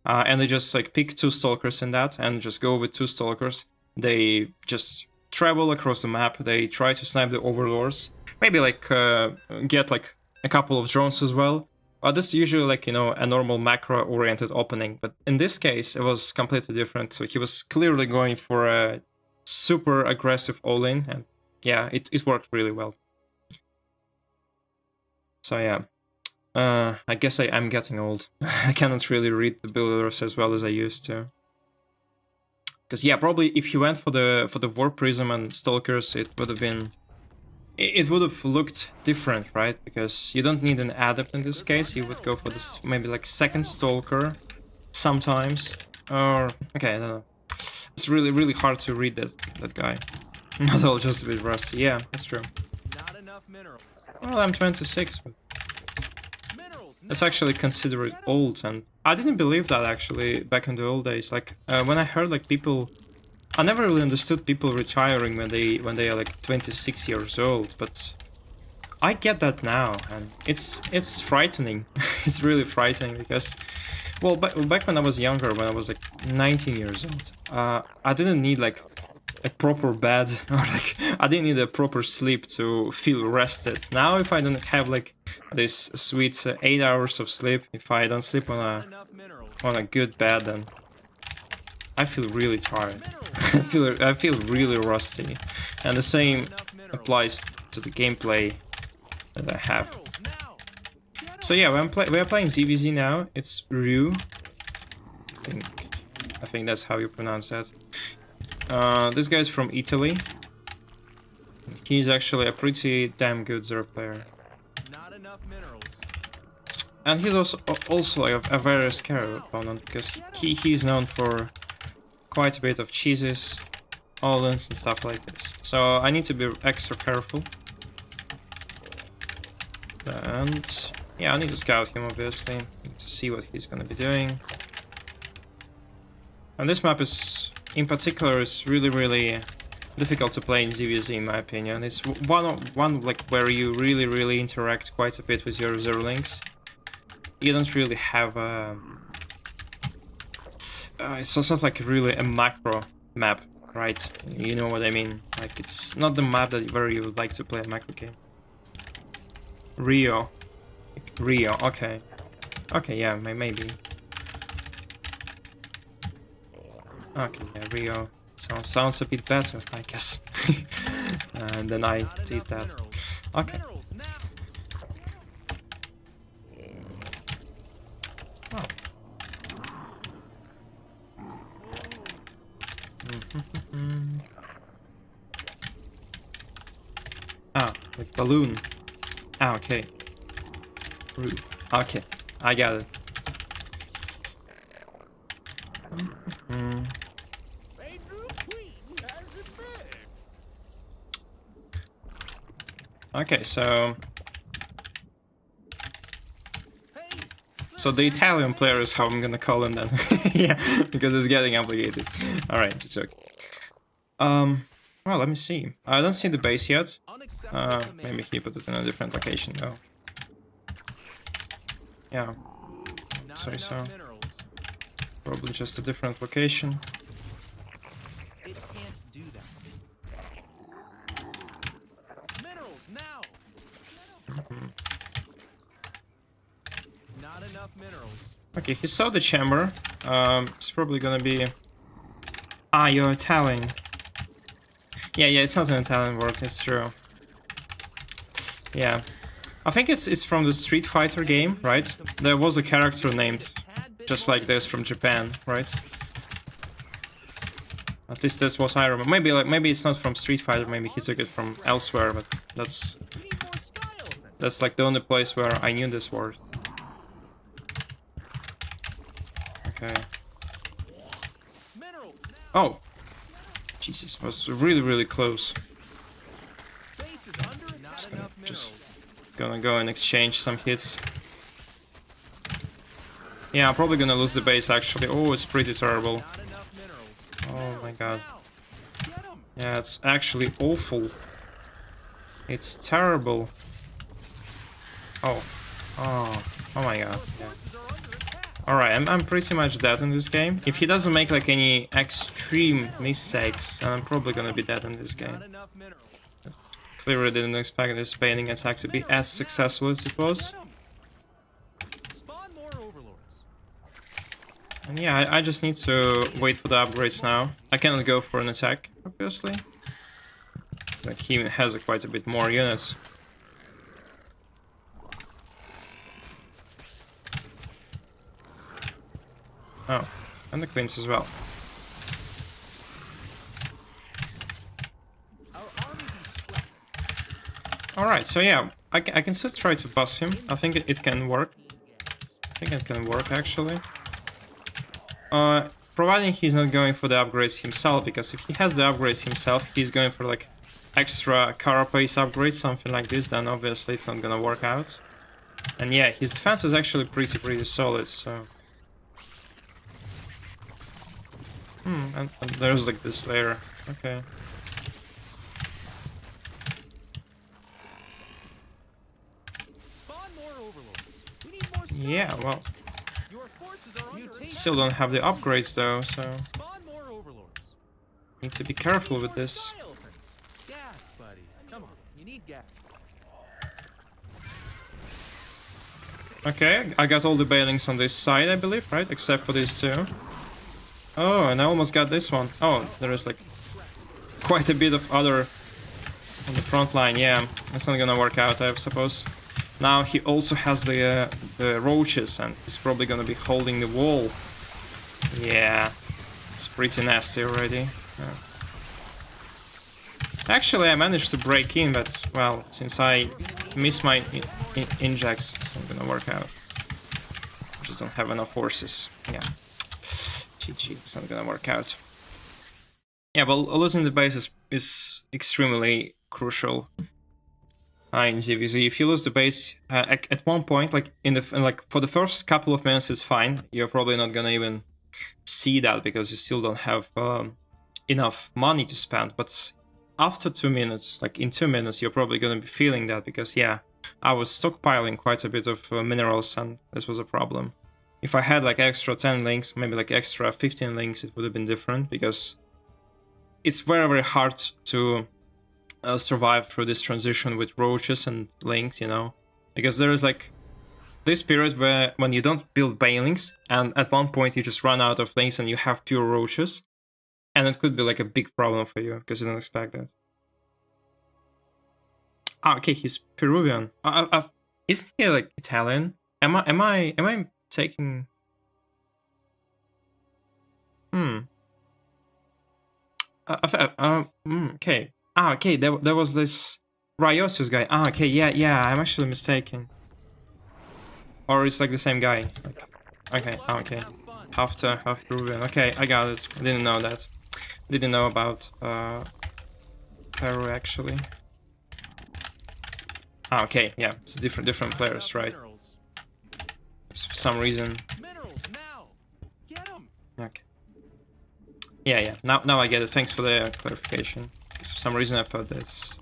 and they just like pick 2 stalkers in that and just go with 2 stalkers. They just travel across the map, they try to snipe the overlords, maybe like get like a couple of drones as well. This is usually like, you know, a normal macro oriented opening, but in this case it was completely different. So he was clearly going for a super aggressive all-in, and yeah, it worked really well. So yeah, I guess I am getting old. I cannot really read the builders as well as I used to. Because yeah, probably if he went for the War Prism and Stalkers, it would have looked different, right? Because you don't need an adept in this case. You would go for this maybe like second Stalker sometimes, or okay, I don't know. It's really hard to read that guy. Not all just a bit rusty. Yeah, that's true. Not enough minerals. Well, I'm 26, but that's actually considered old, and I didn't believe that actually back in the old days. Like when I heard like people, I never really understood people retiring when they are like 26 years old, but I get that now, and it's frightening. It's really frightening because, well, back when I was younger, when I was like 19 years old, I didn't need like a proper bed, or like I didn't need a proper sleep to feel rested. Now if I don't have like this sweet 8 hours of sleep, if I don't sleep on a good bed, then I feel really tired. I feel really rusty, and the same applies to the gameplay that I have. So yeah, we are playing ZVZ now. It's Ryu. I think that's how you pronounce that. This guy's from Italy. He's actually a pretty damn good Zero player. Not enough minerals. And he's also like a very scary opponent, because he's known for quite a bit of cheeses, all-ins and stuff like this. So I need to be extra careful. And yeah, I need to scout him obviously, to see what he's gonna be doing. And this map is, in particular, is really difficult to play in ZVZ in my opinion. It's one like where you really interact quite a bit with your Zerlings. You don't really have it's also like really a macro map, right? You know what I mean? Like it's not the map where you would like to play a macro game. Rio, okay, yeah, maybe. Okay, yeah, Rio sounds a bit better, I guess. And then I did that. Okay. Oh. Ah, like balloon. Ah, okay. Okay, I got it. Okay, so the Italian player is how I'm gonna call him then. Yeah, because it's getting obligated. Alright, it's okay. Well, let me see. I don't see the base yet. Maybe he put it in a different location though. Yeah. Sorry, so. Probably just a different location. It can't do that. Minerals now. Not enough minerals. Okay, he saw the chamber. It's probably gonna be. Ah, you're Italian. Yeah, it's not an Italian word. It's true. Yeah, I think it's from the Street Fighter game, right? There was a character named just like this from Japan, right? At least that's what I remember. Maybe it's not from Street Fighter. Maybe he took it from elsewhere, but that's like the only place where I knew this word. Okay. Oh, Jesus, was really close. Just gonna go and exchange some hits. Yeah, I'm probably gonna lose the base actually. Oh, it's pretty terrible. Oh my god. Yeah, it's actually awful. It's terrible. Oh my god. Yeah. Alright, I'm pretty much dead in this game. If he doesn't make like any extreme mistakes, then I'm probably gonna be dead in this game. Clearly didn't expect this painting attack to be as successful as it was. And yeah, I just need to wait for the upgrades now. I cannot go for an attack, obviously. Like, he has quite a bit more units. Oh, and the queens as well. Alright, so yeah, I can still try to bust him. I think it can work. I think it can work, actually. Providing he's not going for the upgrades himself, because if he has the upgrades himself, he's going for like extra carapace upgrades, something like this, then obviously it's not gonna work out. And yeah, his defense is actually pretty solid, so... and there's like this layer. Okay. Yeah, well... Still don't have the upgrades though, so... Need to be careful with this. Okay, I got all the bailings on this side, I believe, right? Except for these two. Oh, and I almost got this one. Oh, there is like quite a bit of other on the front line. Yeah, that's not gonna work out, I suppose. Now he also has the roaches, and he's probably gonna be holding the wall. Yeah, it's pretty nasty already. Yeah. Actually, I managed to break in, but, well, since I missed my injects, it's not gonna work out. I just don't have enough horses. Yeah. GG, it's not gonna work out. Yeah, but losing the base is extremely crucial in ZVZ. If you lose the base at one point, like for the first couple of minutes, it's fine. You're probably not gonna even see that because you still don't have enough money to spend. But after 2 minutes, like in 2 minutes, you're probably gonna be feeling that because yeah, I was stockpiling quite a bit of minerals, and this was a problem. If I had like extra 10 links, maybe like extra 15 links, it would have been different because it's very hard to survive through this transition with roaches and links, you know, because there is like this period where when you don't build banelings and at one point you just run out of links and you have pure roaches, and it could be like a big problem for you because you don't expect that. Ah, okay, he's Peruvian. Isn't he like Italian? Am I taking? Okay. Ah, okay. There was this Ryosis guy. Ah, okay. Yeah. I'm actually mistaken. Or it's like the same guy. Okay. Oh, okay. Half Peruvian. Okay, I got it. I didn't know that. Didn't know about Peru actually. Ah, okay, yeah, it's different players, right? Minerals. For some reason. Minerals now. Get 'em. Okay. Yeah. Now I get it. Thanks for the clarification. Because for some reason I thought this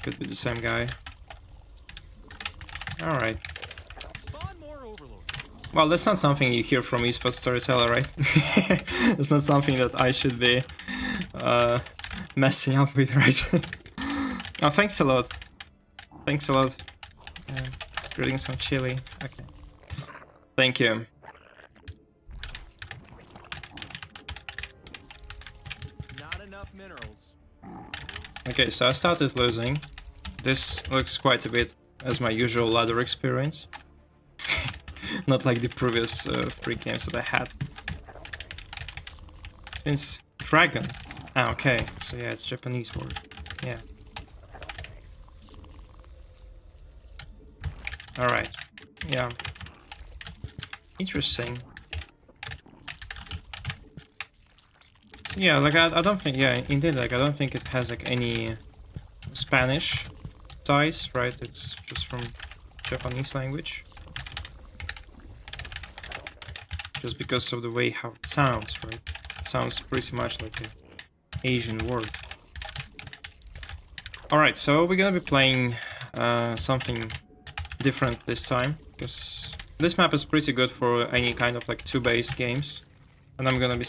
could be the same guy. All right. Spawn more overlords. Well, that's not something you hear from Esports Storyteller, right? It's not something that I should be messing up with, right? Oh, thanks a lot. Thanks a lot. Grilling some chili. Okay. Thank you. Not enough minerals. Okay, so I started losing. This looks quite a bit as my usual ladder experience. Not like the previous 3 games that I had. It's Dragon. Ah, okay. So yeah, it's Japanese word. Yeah. Alright. Yeah. Interesting. So yeah, like I don't think, yeah, indeed, like I don't think it has like any Spanish ties, right? It's just from Japanese language. Just because of the way how it sounds, right? It sounds pretty much like an Asian word. Alright, so we're gonna be playing something different this time, because this map is pretty good for any kind of like 2-based games. And I'm gonna be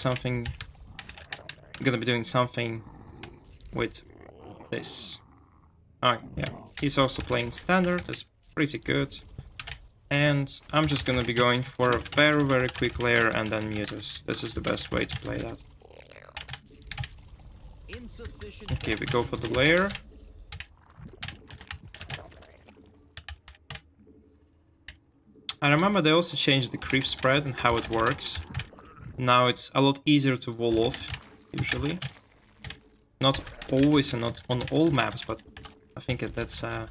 doing something with this. Alright, yeah. He's also playing standard, that's pretty good. And I'm just gonna be going for a very quick layer and then mutus. This is the best way to play that. Okay, we go for the layer. I remember they also changed the creep spread and how it works. Now it's a lot easier to wall off, usually. Not always and not on all maps, but I think that's a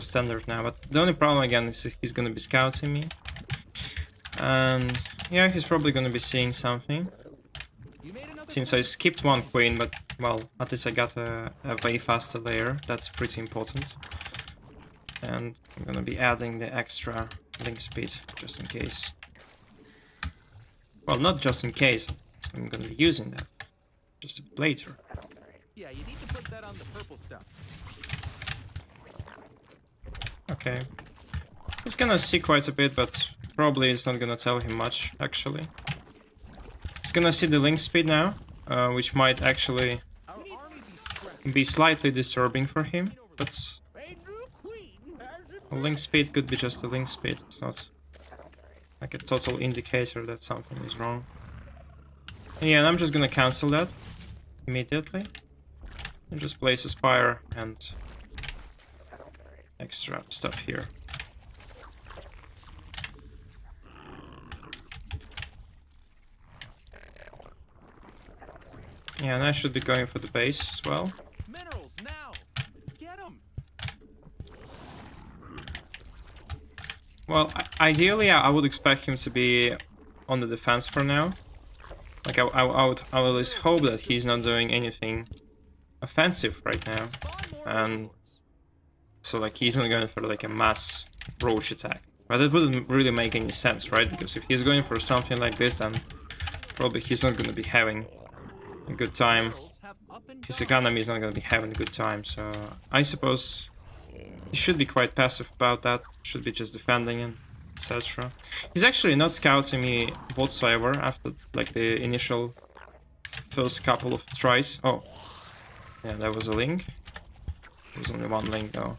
standard now. But the only problem again is that he's gonna be scouting me. And yeah, he's probably gonna be seeing something. Since I skipped 1 queen, but well, at least I got a way faster layer. That's pretty important. And I'm gonna be adding the extra link speed just in case. Well, not just in case. I'm gonna be using that just a bit later. Yeah, you need to put that on the purple stuff. Okay. He's gonna see quite a bit, but probably it's not gonna tell him much, actually. He's gonna see the link speed now, which might actually be slightly disturbing for him, but a link speed could be just a link speed. It's not like a total indicator that something is wrong. Yeah, and I'm just gonna cancel that immediately. And just place a spire and extra stuff here. Yeah, and I should be going for the base as well. Minerals now. Get 'em. Well, ideally, I would expect him to be on the defense for now. Like, I would at least hope that he's not doing anything offensive right now. And so, like, he's not going for, like, a mass roach attack. But it wouldn't really make any sense, right? Because if he's going for something like this, then probably he's not going to be having a good time. His economy is not going to be having a good time, so I suppose he should be quite passive about that. Should be just defending and etc. He's actually not scouting me whatsoever after like the initial first couple of tries. Oh, yeah, there was a link. There was only 1 link though.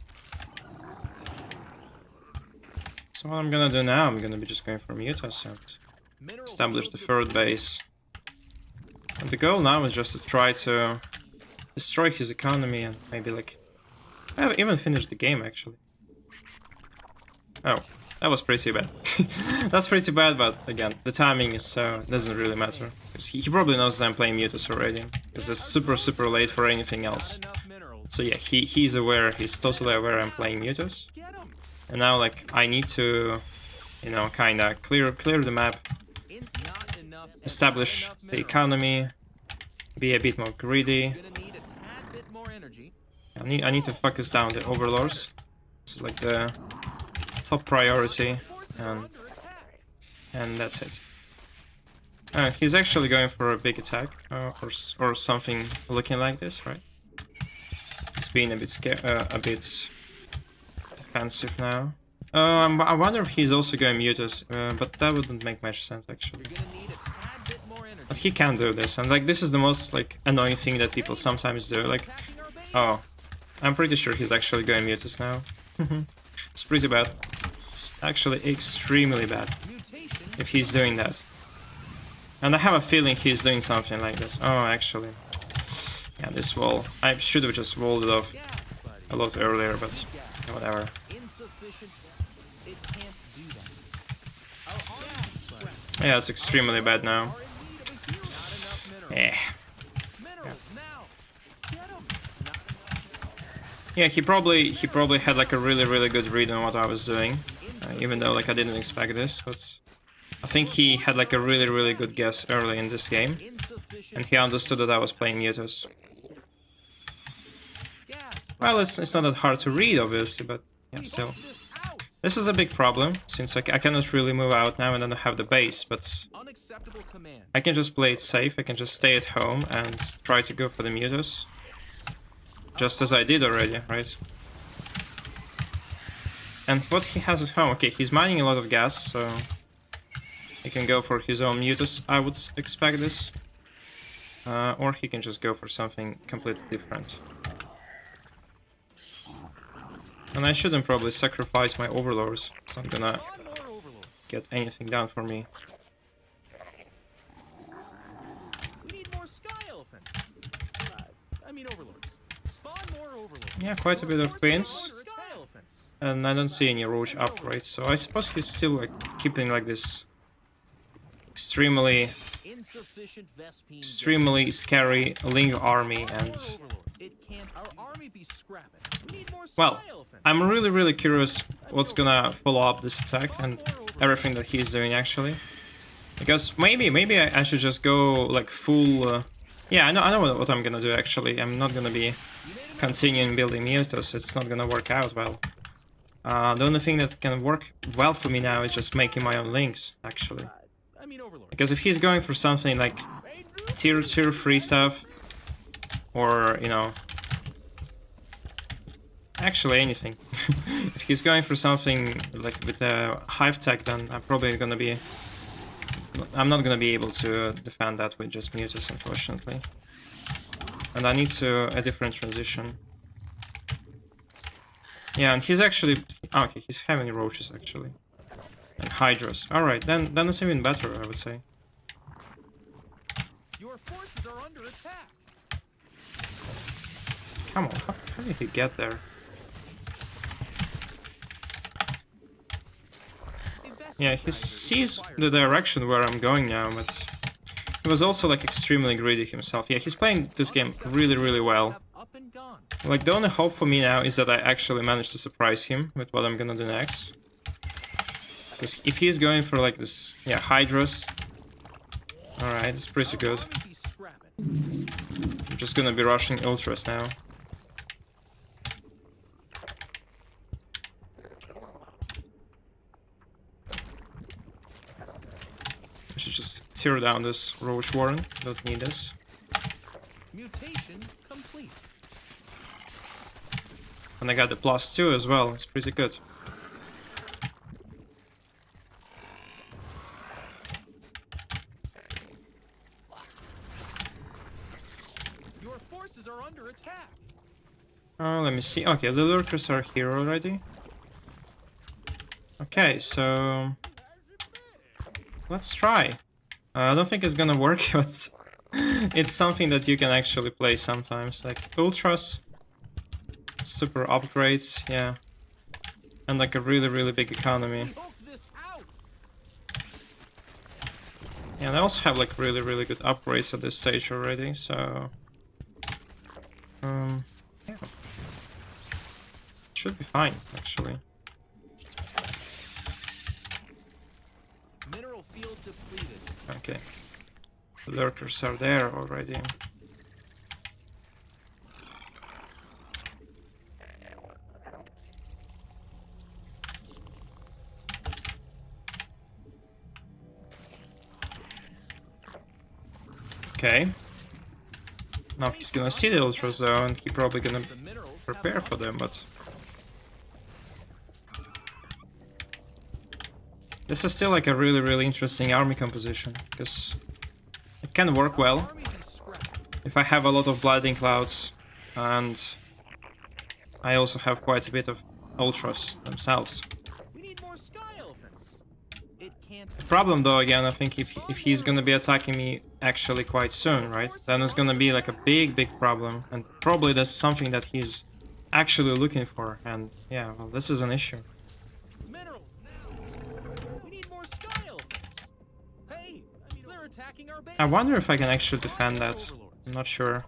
So what I'm gonna do now, I'm gonna be just going for mutas and establish the 3rd base. And the goal now is just to try to destroy his economy and maybe like... I haven't even finished the game actually. Oh, that was pretty bad. That's pretty bad, but again, the timing is doesn't really matter. Because he probably knows that I'm playing mutas already. Because it's super late for anything else. So yeah, he's aware, he's totally aware I'm playing mutas. And now like I need to, you know, kinda clear the map. Establish the economy, be a bit more greedy. I need to focus down the overlords. This is like the top priority, and that's it. He's actually going for a big attack, or something looking like this, right? He's being a bit defensive now. I wonder if he's also going Mutus, but that wouldn't make much sense actually. But he can do this, and like this is the most like annoying thing that people sometimes do. Like, oh, I'm pretty sure he's actually going Mutus now. It's pretty bad. It's actually extremely bad if he's doing that. And I have a feeling he's doing something like this. Oh, actually, yeah, this wall. I should have just walled it off a lot earlier, but whatever. Yeah, it's extremely bad now. Yeah, he probably had like a really good read on what I was doing, even though like I didn't expect this. But I think he had like a really good guess early in this game, and he understood that I was playing Mutus. Well, it's not that hard to read, obviously, but yeah, still. This is a big problem, since like I cannot really move out now and then I have the base, but I can just play it safe. I can just stay at home and try to go for the Mutus. Just as I did already, right? And what he has at home, okay, he's mining a lot of gas, so he can go for his own Mutus, I would expect this. Or he can just go for something completely different. And I shouldn't probably sacrifice my overlords, so I'm gonna get anything done for me. We need more sky elephants. I mean overlords. Spawn more overlords. Yeah, quite a bit of queens. And I don't see any roach upgrades, so I suppose he's still like keeping like this extremely scary Ling army, and well, I'm really curious what's gonna follow up this attack and everything that he's doing actually, because maybe I should just go like full. Yeah, I know what I'm gonna do actually. I'm not gonna be continuing building Mutus. It's not gonna work out well. The only thing that can work well for me now is just making my own links actually. Because if he's going for something like tier 3 stuff, or you know, actually anything. If he's going for something like with a hive tech, then I'm not gonna be able to defend that with just Mutus, unfortunately. And I need a different transition. Yeah, and he's actually okay. He's having roaches actually, and hydras. All right, then it's even better, I would say. Your forces are under attack. Come on, how did he get there? Yeah, he sees the direction where I'm going now, but he was also like extremely greedy himself. Yeah, he's playing this game really well. Like the only hope for me now is that I actually manage to surprise him with what I'm gonna do next. Because if he's going for like this, yeah, hydras. Alright, it's pretty good. I'm just gonna be rushing ultras now. I should just tear down this roach warren. Don't need this. Mutation complete. And I got the +2 as well. It's pretty good. Your forces are under attack. Oh, let me see. Okay, the lurkers are here already. Okay, so let's try. I don't think it's gonna work, but it's something that you can actually play sometimes. Like ultras, super upgrades, yeah, and like a really big economy. Yeah, they also have like really good upgrades at this stage already, so yeah, should be fine actually. Mineral field depleted. Okay, the lurkers are there already. Okay. Now he's gonna see the ultras though, and he's probably gonna The minerals have prepare for them, but... This is still like a really interesting army composition, because it can work well army be scrapped. if I have a lot of blinding clouds, and I also have quite a bit of ultras themselves. We need more sky elephants. It can't. The problem though, again, I think if he's gonna be attacking me actually quite soon, right? Then it's gonna be like a big problem, and probably that's something that he's actually looking for, and yeah, well, this is an issue. Minerals now. We need more sky elephants. Hey, they're attacking our base. I wonder if I can actually defend that. I'm not sure.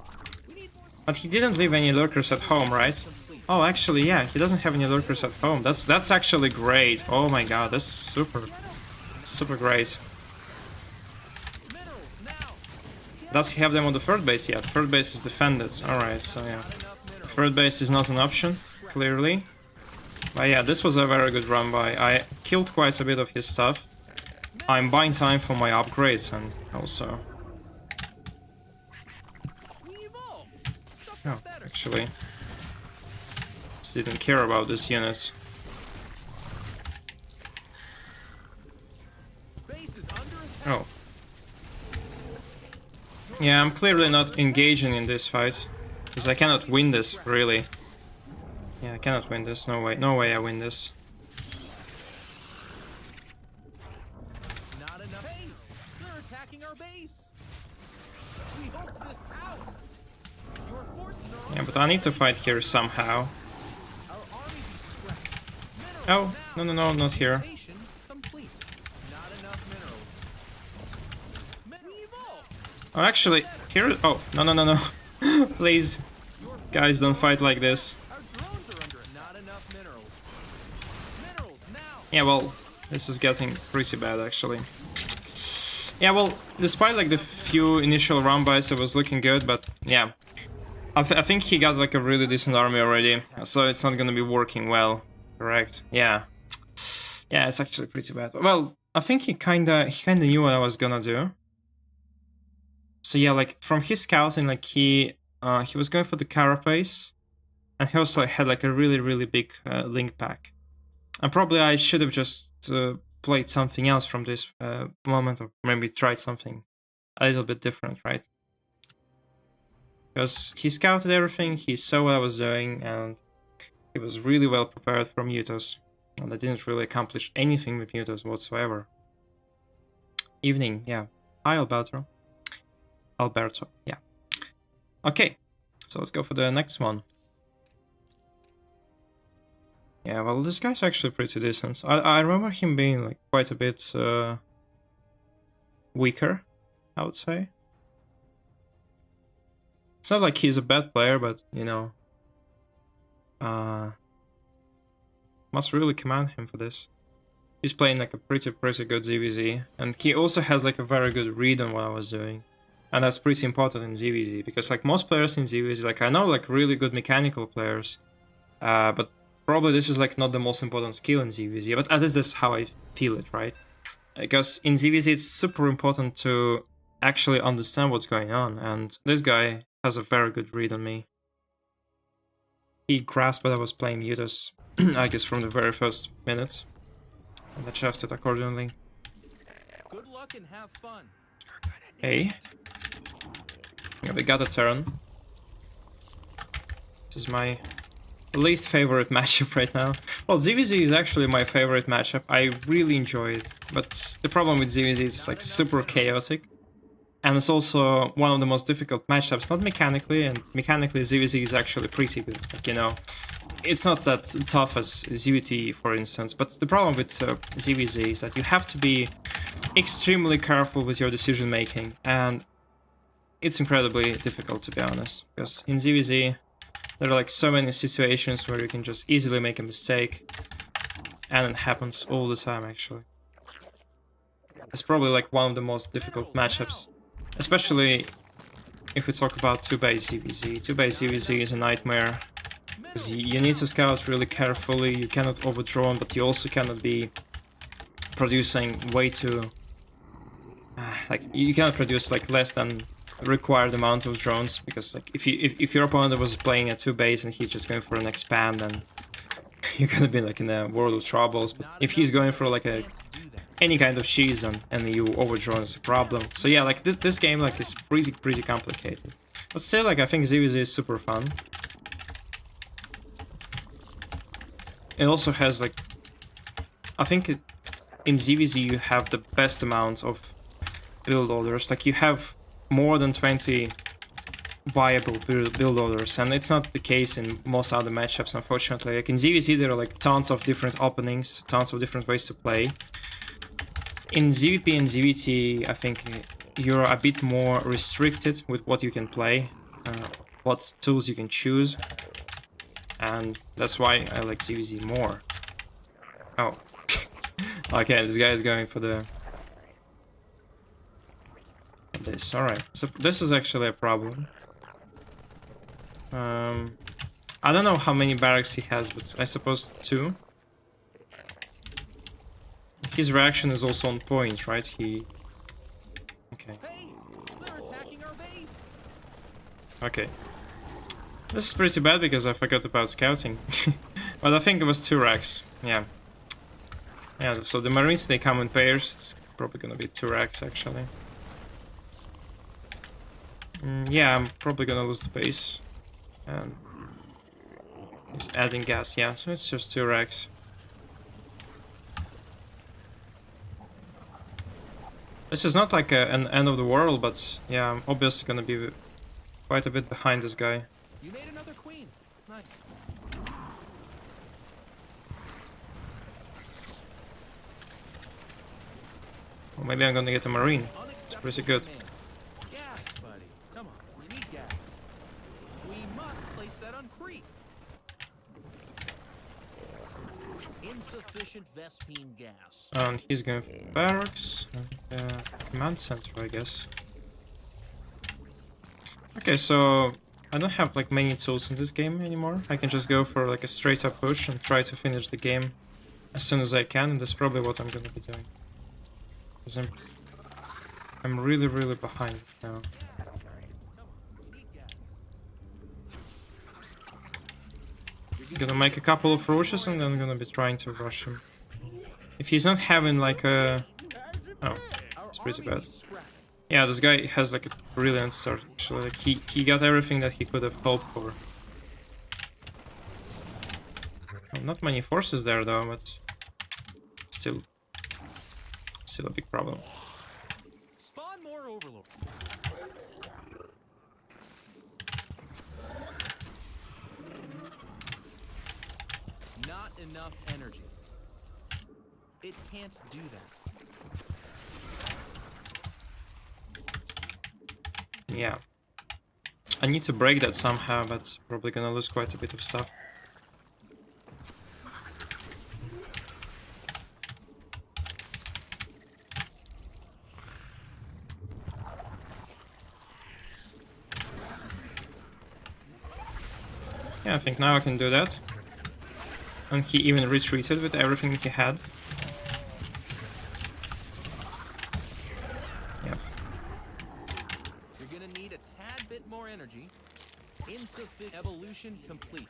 We need more But he didn't leave any lurkers at home, right? Oh, actually, yeah, he doesn't have any lurkers at home. That's actually great. Oh my god, that's super great. minerals now. Does he have them on the third base yet? Third base is defended. Alright, so yeah. Third base is not an option, clearly. But yeah, this was a very good run by. I killed quite a bit of his stuff. I'm buying time for my upgrades and also... We evolve. Stuff Oh, is better. actually... Just didn't care about this unit. Base is under attack. Oh. Yeah, I'm clearly not engaging in this fight. Because I cannot win this, really. Yeah, I cannot win this. No way. No way I win this. Not enough. Hey, they're attacking our base. We hope this out. Your forces are Yeah, but I need to fight here somehow. our army be scrapped. Minerals Oh, now. no, not here. Rotation complete. Not enough minerals. We evolve. Oh, actually, here... Oh, no. Please. Guys, don't fight like this. Our drones are under it. Not enough minerals. Minerals now. Yeah, well, this is getting pretty bad, actually. Yeah, well, despite like the few initial run bys, it was looking good, but yeah. I think he got like a really decent army already, so it's not gonna be working well. Correct. Yeah. Yeah, it's actually pretty bad. Well, I think he kinda knew what I was gonna do. So yeah, like from his scouting, like he was going for the carapace, and he also had like a really big link pack. And probably I should have just played something else from this moment, or maybe tried something a little bit different, right? Because he scouted everything, he saw what I was doing, and he was really well prepared for Mutos. And I didn't really accomplish anything with Mutos whatsoever. Evening, yeah. Hi, Alberto. Yeah. Okay, so let's go for the next one. Yeah, well, this guy's actually pretty decent. I remember him being like quite a bit weaker, I would say. It's not like he's a bad player, but you know, must really commend him for this. He's playing like a pretty good ZVZ, and he also has like a very good read on what I was doing. And that's pretty important in ZVZ, because like most players in ZVZ, like I know like really good mechanical players, but probably this is like not the most important skill in ZVZ, but at least that's how I feel it, right? Because in ZVZ it's super important to actually understand what's going on, and this guy has a very good read on me. He grasped that I was playing Mutas, I guess from the very first minutes, and adjusted accordingly. Good luck and have fun. Hey. Yeah, they got a turn. This is my least favorite matchup right now. Well, ZVZ is actually my favorite matchup. I really enjoy it. But the problem with ZVZ is like super chaotic. And it's also one of the most difficult matchups, not mechanically, and mechanically ZVZ is actually pretty good. Like, you know, it's not that tough as ZVT, for instance, but the problem with ZVZ is that you have to be extremely careful with your decision making, and it's incredibly difficult, to be honest, because in ZVZ there are like so many situations where you can just easily make a mistake, and it happens all the time actually. It's probably like one of the most difficult matchups, especially if we talk about 2-base ZVZ. 2-base ZVZ is a nightmare, because you need to scout really carefully, you cannot overdraw, but you also cannot be producing way too... like, you cannot produce like less than required amount of drones, because like if your opponent was playing a 2-base and he's just going for an expand, then you're gonna be like in a world of troubles. But if he's going for like a any kind of cheese and you overdrone, is a problem. So yeah, like this game like is pretty complicated. But still, like I think ZVZ is super fun. It also has like, I think in ZVZ you have the best amount of build orders. Like you have more than 20 viable build orders, and it's not the case in most other matchups, unfortunately. Like in ZVZ there are like tons of different openings, tons of different ways to play. In ZVP and ZVT, I think you're a bit more restricted with what you can play, what tools you can choose, and that's why I like ZVZ more. Oh. Okay, this guy is going for this. Alright, so this is actually a problem. I don't know how many barracks he has, but I suppose 2. His reaction is also on point, right? He... Okay. Hey, they're attacking our base. Okay. This is pretty bad because I forgot about scouting. But I think it was 2 racks. Yeah. Yeah, so the Marines, they come in pairs. It's probably gonna be 2 racks, actually. Yeah, I'm probably gonna lose the base. And he's adding gas, yeah, so it's just 2 racks. This is not like an end of the world, but yeah, I'm obviously gonna be quite a bit behind this guy. You made another queen. Nice. Or maybe I'm gonna get a Marine. It's pretty good. Gas, buddy. Come on, we need gas. We must place that on creep. Insufficient Vespine gas. And he's going for barracks and command center, I guess. Okay, so I don't have like many tools in this game anymore. I can just go for like a straight up push and try to finish the game as soon as I can, and that's probably what I'm gonna be doing. Because I'm really behind now. Gonna make a couple of rushes and then I'm gonna be trying to rush him. If he's not having like a... Oh, it's pretty bad. Yeah, this guy has like a brilliant start actually. Like he got everything that he could have hoped for. Well, not many forces there though, but still a big problem. Spawn more overlords. Not enough energy. It can't do that. Yeah. I need to break that somehow, but probably gonna lose quite a bit of stuff. Yeah, I think now I can do that. And he even retreated with everything he had. Yeah. You're gonna need a tad bit more energy. Insufficient evolution complete.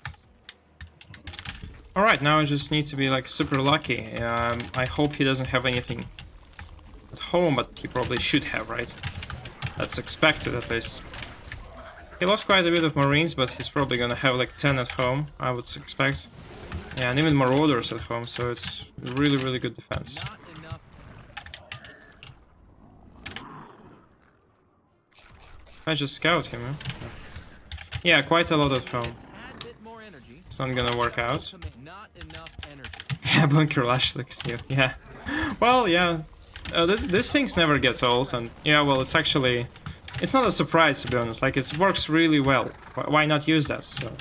Alright, now I just need to be like super lucky. I hope he doesn't have anything at home, but he probably should have, right? That's expected at least. He lost quite a bit of Marines, but he's probably gonna have like 10 at home, I would expect. Yeah, and even Marauders at home, so it's really good defense. Not enough. I just scout him, huh? Yeah, quite a lot at home. Tad bit more energy. It's not gonna work out. Not enough energy. Yeah, Bunker Lash looks new. Yeah. Well, yeah. This things never gets old, and yeah, well, it's actually... It's not a surprise, to be honest. Like, it works really well. Why not use that? So...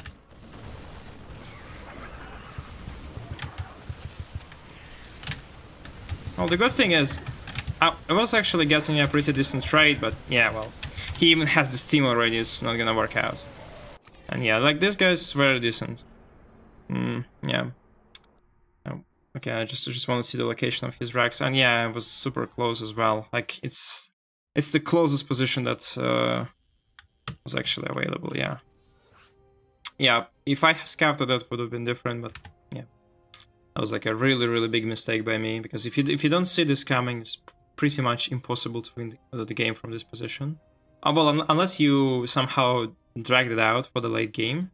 Well, the good thing is, I was actually getting a pretty decent trade, but yeah, well, he even has the steam already, it's not gonna work out. And yeah, like, this guy's very decent. Yeah. Oh, okay, I just want to see the location of his racks, and yeah, it was super close as well. Like, it's the closest position that was actually available, yeah. Yeah, if I scouted that would have been different, but yeah. That was like a really big mistake by me, because if you don't see this coming, it's pretty much impossible to win the game from this position. Well, unless you somehow dragged it out for the late game,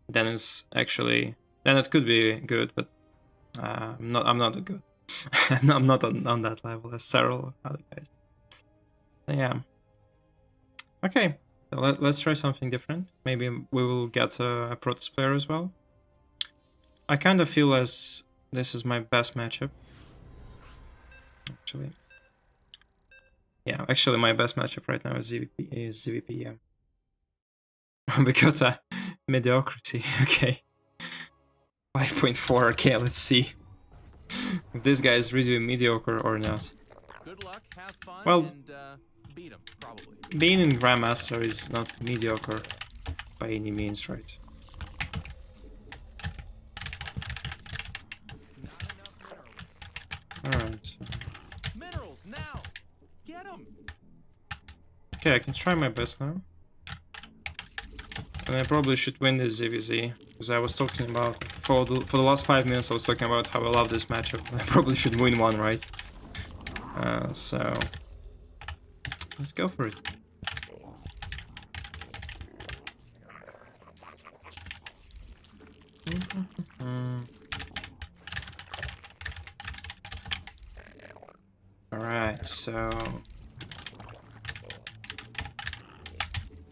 then it's actually, then it could be good, but I'm not that good. I'm not on that level as several other guys. So, yeah. Okay, so let's try something different. Maybe we will get a Protoss player as well. I kind of feel as this is my best matchup. Actually. Yeah, actually my best matchup right now is ZVP, yeah. We got a mediocrity, okay. 5.4, okay, let's see if this guy is really mediocre or not. Good luck, have fun, Well, and beat him, probably. being in Grandmaster is not mediocre by any means, right? Alright. Minerals now. Get them. Okay, I can try my best now. And I probably should win this ZVZ, because I was talking about, for the last 5 minutes I was talking about how I love this matchup. I probably should win one, right? So let's go for it. Alright, so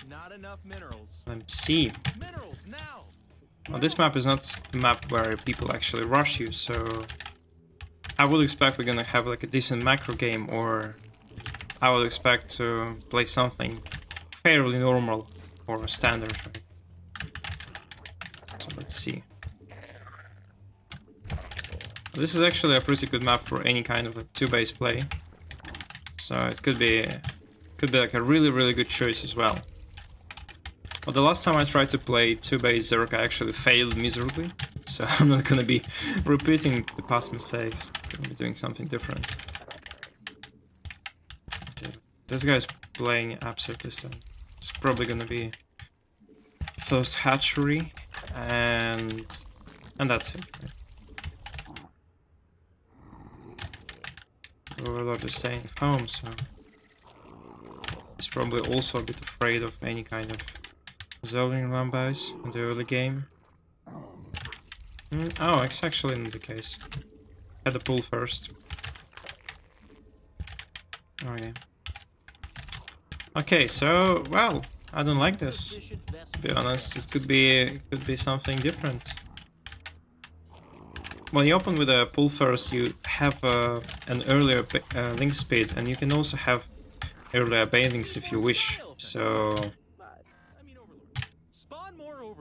Not enough minerals. let me see. Minerals now. Well, this map is not a map where people actually rush you, so I would expect we're gonna have like a decent macro game, or I would expect to play something fairly normal or standard, right? So let's see. This is actually a pretty good map for any kind of a 2-base play, so it could be like a really good choice as well. Well, the last time I tried to play 2-base Zerg, I actually failed miserably, so I'm not gonna be repeating the past mistakes. I'm gonna be doing something different. Okay. This guy's playing absolutely stunning. It's probably gonna be first hatchery, and that's it. Overlord is staying at home, so he's probably also a bit afraid of any kind of zoning run-bys in the early game. Oh, it's actually not the case. Had the pull first. Oh yeah. Okay, so well, I don't like this. To be honest, it could be something different. When you open with a pull first, you have an earlier link speed, and you can also have earlier bailings if you wish. So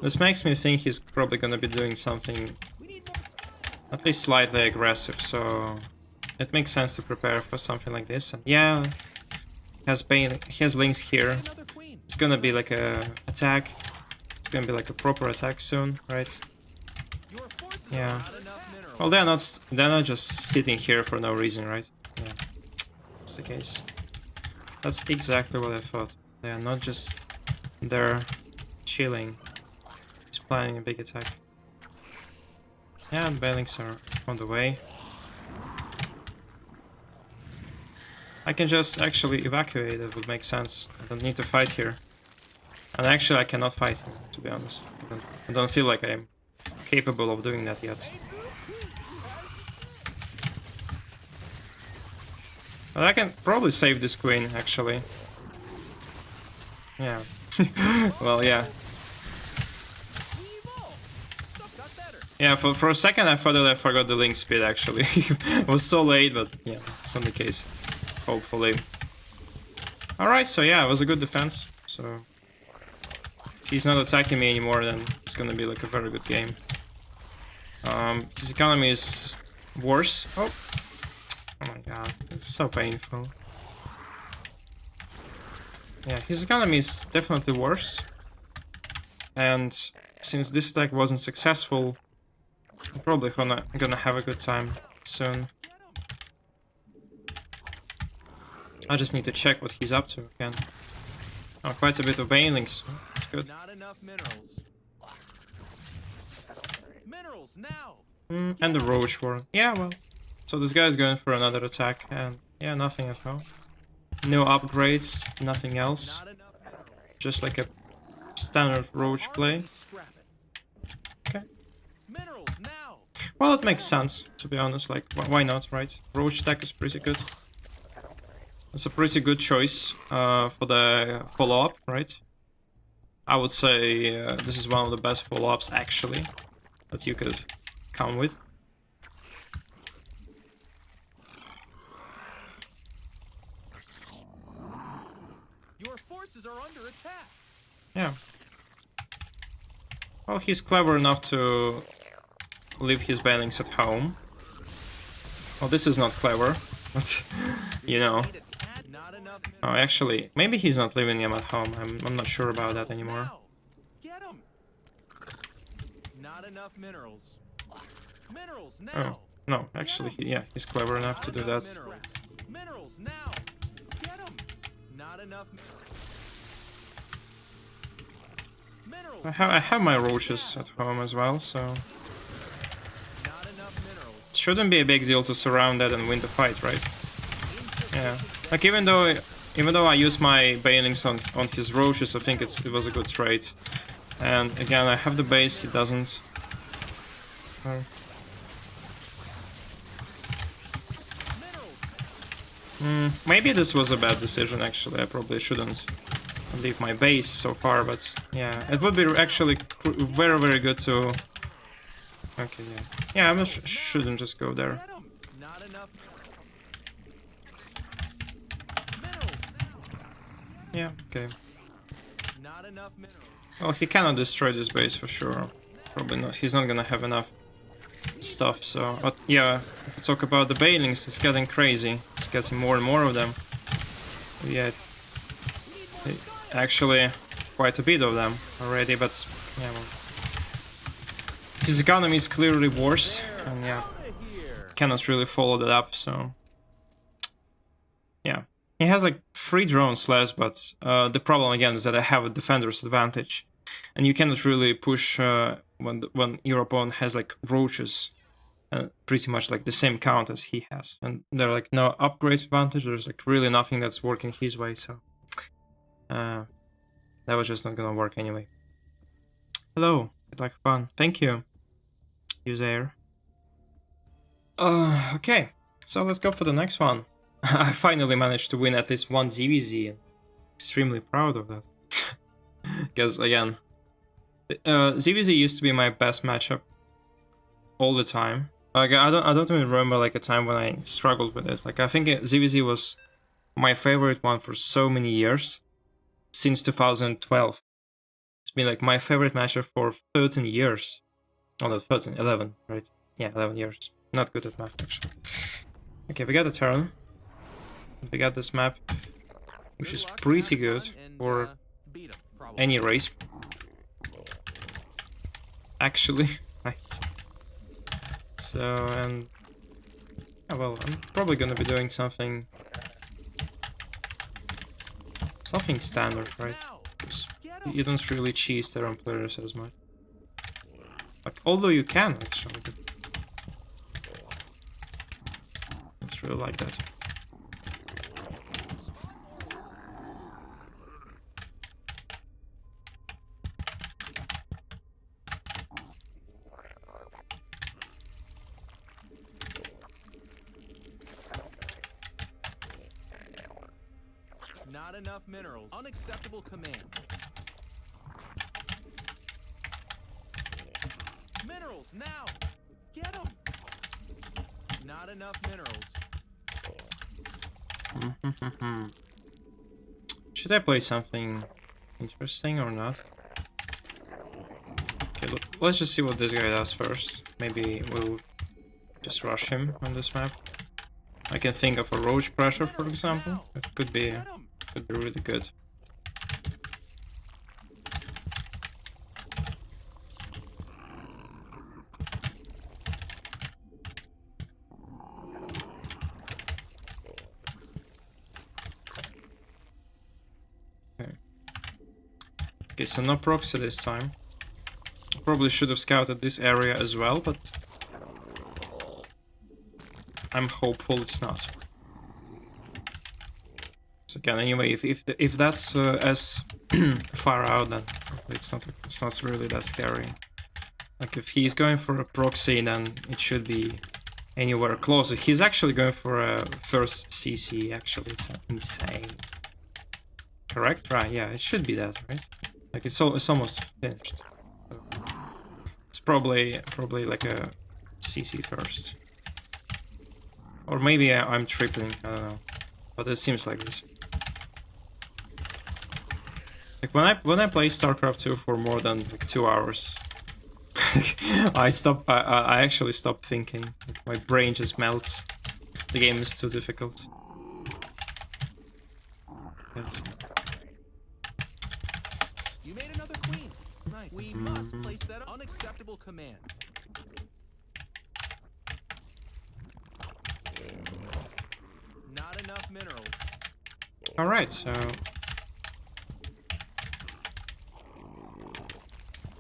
this makes me think he's probably gonna be doing something at least slightly aggressive. So it makes sense to prepare for something like this. And yeah, he has links here. It's gonna be like a attack. It's gonna be like a proper attack soon, right? Yeah. Well, they're not just sitting here for no reason, right? Yeah, that's the case. That's exactly what I thought. They are not just there chilling. He's planning a big attack. Yeah, bailings are on the way. I can just actually evacuate. It would make sense. I don't need to fight here. And actually, I cannot fight here, to be honest. I don't feel like I'm capable of doing that yet. But I can probably save this queen, actually. Yeah. Well, yeah. Yeah, for a second I thought that I forgot the link speed, actually. It was so late, but yeah, it's not the case. Hopefully. Alright, so yeah, it was a good defense. So if he's not attacking me anymore, then it's gonna be like a very good game. His economy is worse. Oh my god, it's so painful. Yeah, his economy is definitely worse. And since this attack wasn't successful, I'm probably gonna have a good time soon. I just need to check what he's up to again. Oh, quite a bit of banelings. That's good. Not enough minerals. Minerals now. And the roach warren. Yeah, well. So this guy's going for another attack, and yeah, nothing at all. No upgrades, nothing else. Not enough minerals. Just like a standard roach play. Scrap it. Okay. Minerals now. Well, it makes sense, to be honest. Like, why not, right? Roach stack is pretty good. It's a pretty good choice for the follow-up, right? I would say this is one of the best follow-ups, actually, that you could come with. Your forces are under attack. Yeah. Well, he's clever enough to leave his banelings at home. Well, this is not clever, but, you know. Not enough Oh, actually, maybe he's not leaving them at home. I'm not sure about that anymore. now. Get 'em. Not enough minerals. Minerals now. Oh, no, actually, he's clever enough to do that. Minerals. Minerals now. Get 'em. Not enough minerals. Minerals. I have my roaches at home as well, so Not enough minerals. it shouldn't be a big deal to surround that and win the fight, right? Yeah. Like, even though I use my banelings on his roaches, I think it was a good trade. And again, I have the base, he doesn't. Maybe this was a bad decision, actually. I probably shouldn't leave my base so far, but yeah, it would be actually very, very good to... Okay, yeah. Yeah, I shouldn't just go there. Get 'em. Not enough minerals. Yeah, okay. Not enough minerals. Well, he cannot destroy this base for sure. Probably not. He's not gonna have enough stuff, so... But yeah, if we talk about the banelings, it's getting crazy. It's getting more and more of them. Yeah, actually, quite a bit of them already, but yeah, well. His economy is clearly worse, and yeah, cannot really follow that up, so... Yeah. He has like 3 drones less, but the problem again is that I have a defender's advantage. And you cannot really push when your opponent has like roaches, pretty much like the same count as he has. And they're like no upgrade advantage, there's like really nothing that's working his way, so... that was just not gonna work anyway. Hello, good luck, fun. Thank you. Use air. Okay, so let's go for the next one. I finally managed to win at least one ZVZ, and extremely proud of that. Because again, ZVZ used to be my best matchup all the time. Like I don't even remember like a time when I struggled with it. Like I think ZVZ was my favorite one for so many years, since 2012. It's been like my favorite matchup for 13 years. Oh, no, 13, 11, right? Yeah, 11 years. Not good at math, actually. Okay, we got a turn. We got this map, which is pretty good for any race. Actually, right. So, and... yeah, well, I'm probably gonna be doing something standard, right? Because you don't really cheese their own players as much. Like, although you can, actually. But it's really like that. Not enough minerals. Unacceptable command. Minerals now. Get 'em. Not enough minerals. Should I play something interesting or not? Okay, let's just see what this guy does first. Maybe we'll just rush him on this map. I can think of a roach pressure, for example. It could be really good. Okay. Okay, so no proxy this time. Probably should have scouted this area as well, but I'm hopeful it's not. So again, anyway, if that's as far out, then it's not really that scary. Like if he's going for a proxy, then it should be anywhere closer. He's actually going for a first CC. Actually, it's insane. Correct? Right? Yeah, it should be that, right? Like it's almost finished. So it's probably like a CC first, or maybe I'm tripling. I don't know, but it seems like this. Like when I play StarCraft 2 for more than like 2 hours, I actually stop thinking. Like, my brain just melts. The game is too difficult. Yes. You made another queen. Nice. We must place that unacceptable command. Not enough minerals. All right, so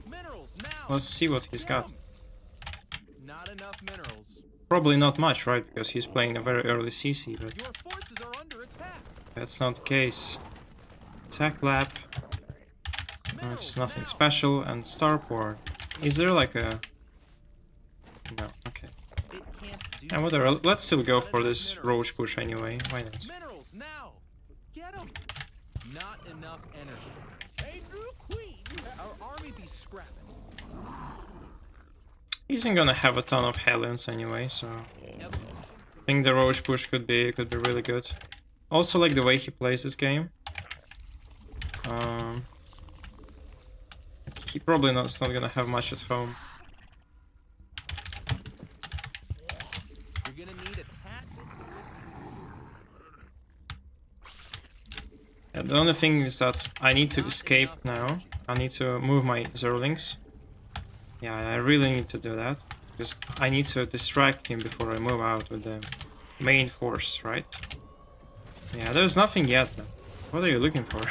Minerals now. let's see what he's got. Not enough minerals. Probably not much, right? Because he's playing a very early CC, but Your forces are under attack. that's not the case. Tech lab. No, it's nothing special. And starport. Is there like a... No, okay. It can't do And whatever, let's still go for this roach push anyway. Why not? minerals now. Get 'em. Not enough energy. A new queen. Our army be scrapping. He isn't gonna have a ton of Hellions anyway, so I think the roach push could be really good. Also like the way he plays this game. He probably not gonna have much at home. You're gonna need a tat. Yeah, the only thing is that I need to escape now. I need to move my Zerlings. Yeah, I really need to do that. Because I need to distract him before I move out with the main force, right? Yeah, there's nothing yet. Though. What are you looking for?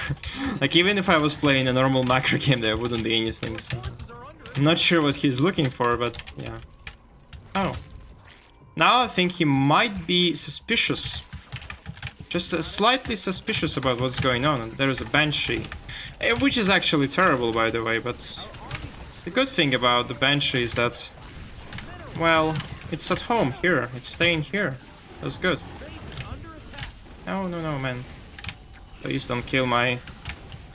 Like, even if I was playing a normal macro game, there wouldn't be anything, so... I'm not sure what he's looking for, but yeah. Oh. Now I think he might be suspicious. Just slightly suspicious about what's going on. And there is a Banshee. Which is actually terrible, by the way, but... The good thing about the Banshee is that... Well, it's at home, here. It's staying here. That's good. No, man. Please don't kill my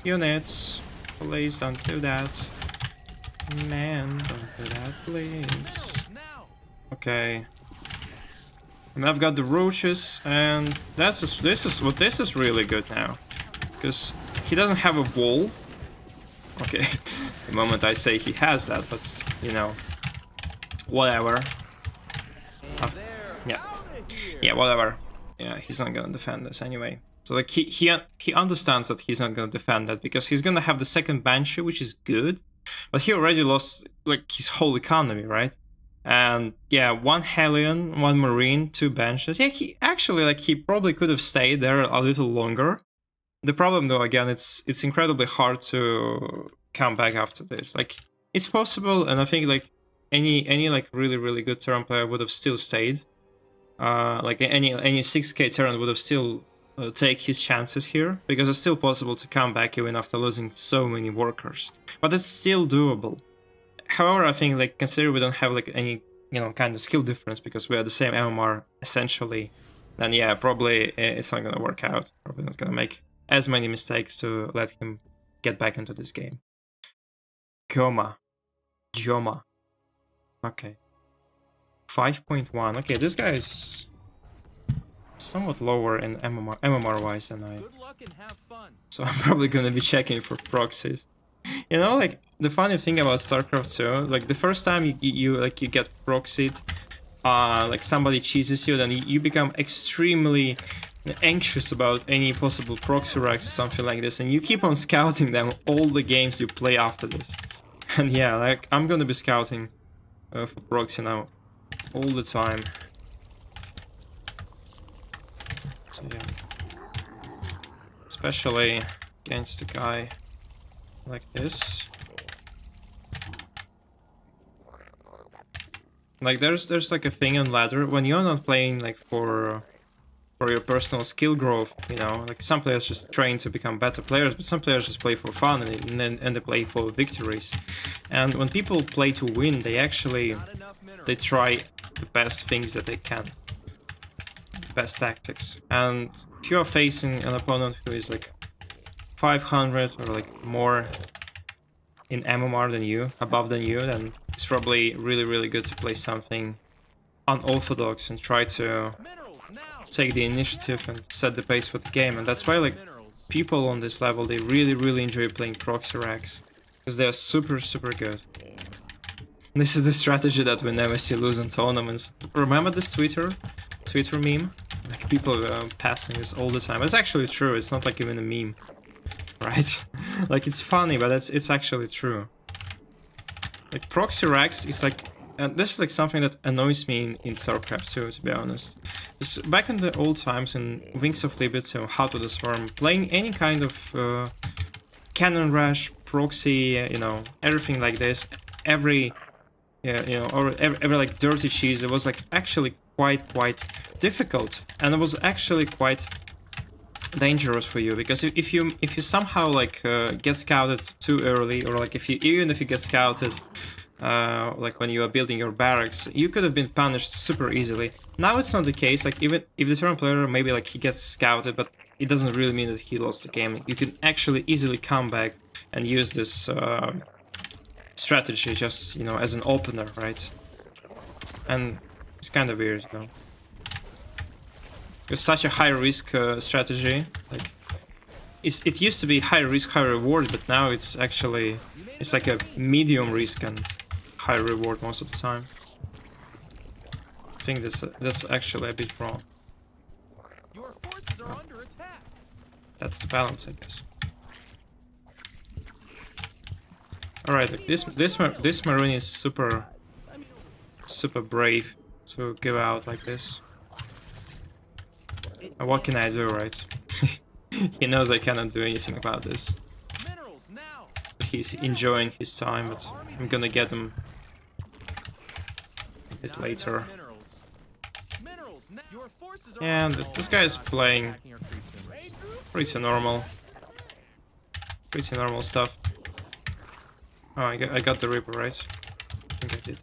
units. Please don't do that. Man, don't do that, please. Okay. And I've got the roaches, and this is really good now. Because he doesn't have a wall. Okay. The moment I say he has that, but you know. Whatever. Yeah. Yeah, whatever. Yeah, he's not gonna defend this anyway. So like he understands that he's not gonna defend that because he's gonna have the second Banshee, which is good, but he already lost like his whole economy, right? And yeah, 1 Hellion, 1 Marine, 2 Banshees. Yeah, he actually like he probably could have stayed there a little longer. The problem though, again, it's incredibly hard to come back after this. Like it's possible, and I think like any like really good Terran player would have still stayed. Like any 6k Terran would have still take his chances here, because it's still possible to come back even after losing so many workers. But it's still doable. However, I think like consider we don't have like any kind of skill difference because we are the same MMR essentially, then yeah, probably it's not gonna work out. Probably not gonna make as many mistakes to let him get back into this game. Joma. Okay. 5.1. Okay, this guy is somewhat lower in MMR wise than I. Good luck and have fun. So I'm probably gonna be checking for proxies. You know, like the funny thing about StarCraft 2, like the first time you get proxied, like somebody cheeses you, then you become extremely anxious about any possible proxy racks or something like this, and you keep on scouting them all the games you play after this. And yeah, like I'm gonna be scouting for proxy now all the time. So yeah, especially against the guy like this. Like there's like a thing on ladder when you're not playing like for your personal skill growth, you know, like some players just train to become better players, but some players just play for fun and they play for victories. And when people play to win, they try the best things that they can, best tactics. And if you are facing an opponent who is like 500 or like more in MMR than you, above than you, then it's probably really good to play something unorthodox and try to take the initiative and set the pace for the game. And that's why like people on this level, they really enjoy playing proxy racks, because they are super good. This is the strategy that we never see lose in tournaments. Remember this Twitter meme? Like people passing this all the time. It's actually true. It's not like even a meme, right? Like it's funny, but it's actually true. Like proxy racks is like, and this is like something that annoys me in StarCraft too, to be honest. Just back in the old times in Wings of Liberty or How to the Swarm, playing any kind of cannon rush, proxy, you know, everything like this, every like dirty cheese, it was like actually quite difficult, and it was actually quite dangerous for you, because if you somehow like get scouted too early, or like even if you get scouted like when you are building your barracks, you could have been punished super easily. Now it's not the case. Like even if the turn player maybe like he gets scouted, but it doesn't really mean that he lost the game. You can actually easily come back and use this strategy just, you know, as an opener, right? And it's kind of weird, you know. It's such a high risk strategy. Like it used to be high risk, high reward, but now it's like a medium risk and high reward most of the time. I think that's actually a bit wrong. Your forces are under attack. That's the balance, I guess. All right, like this Marine is super brave to give out like this. And what can I do, right? He knows I cannot do anything about this. He's enjoying his time, but I'm gonna get him a bit later. And this guy is playing pretty normal stuff. Oh, I got the Reaper, right? I think I did.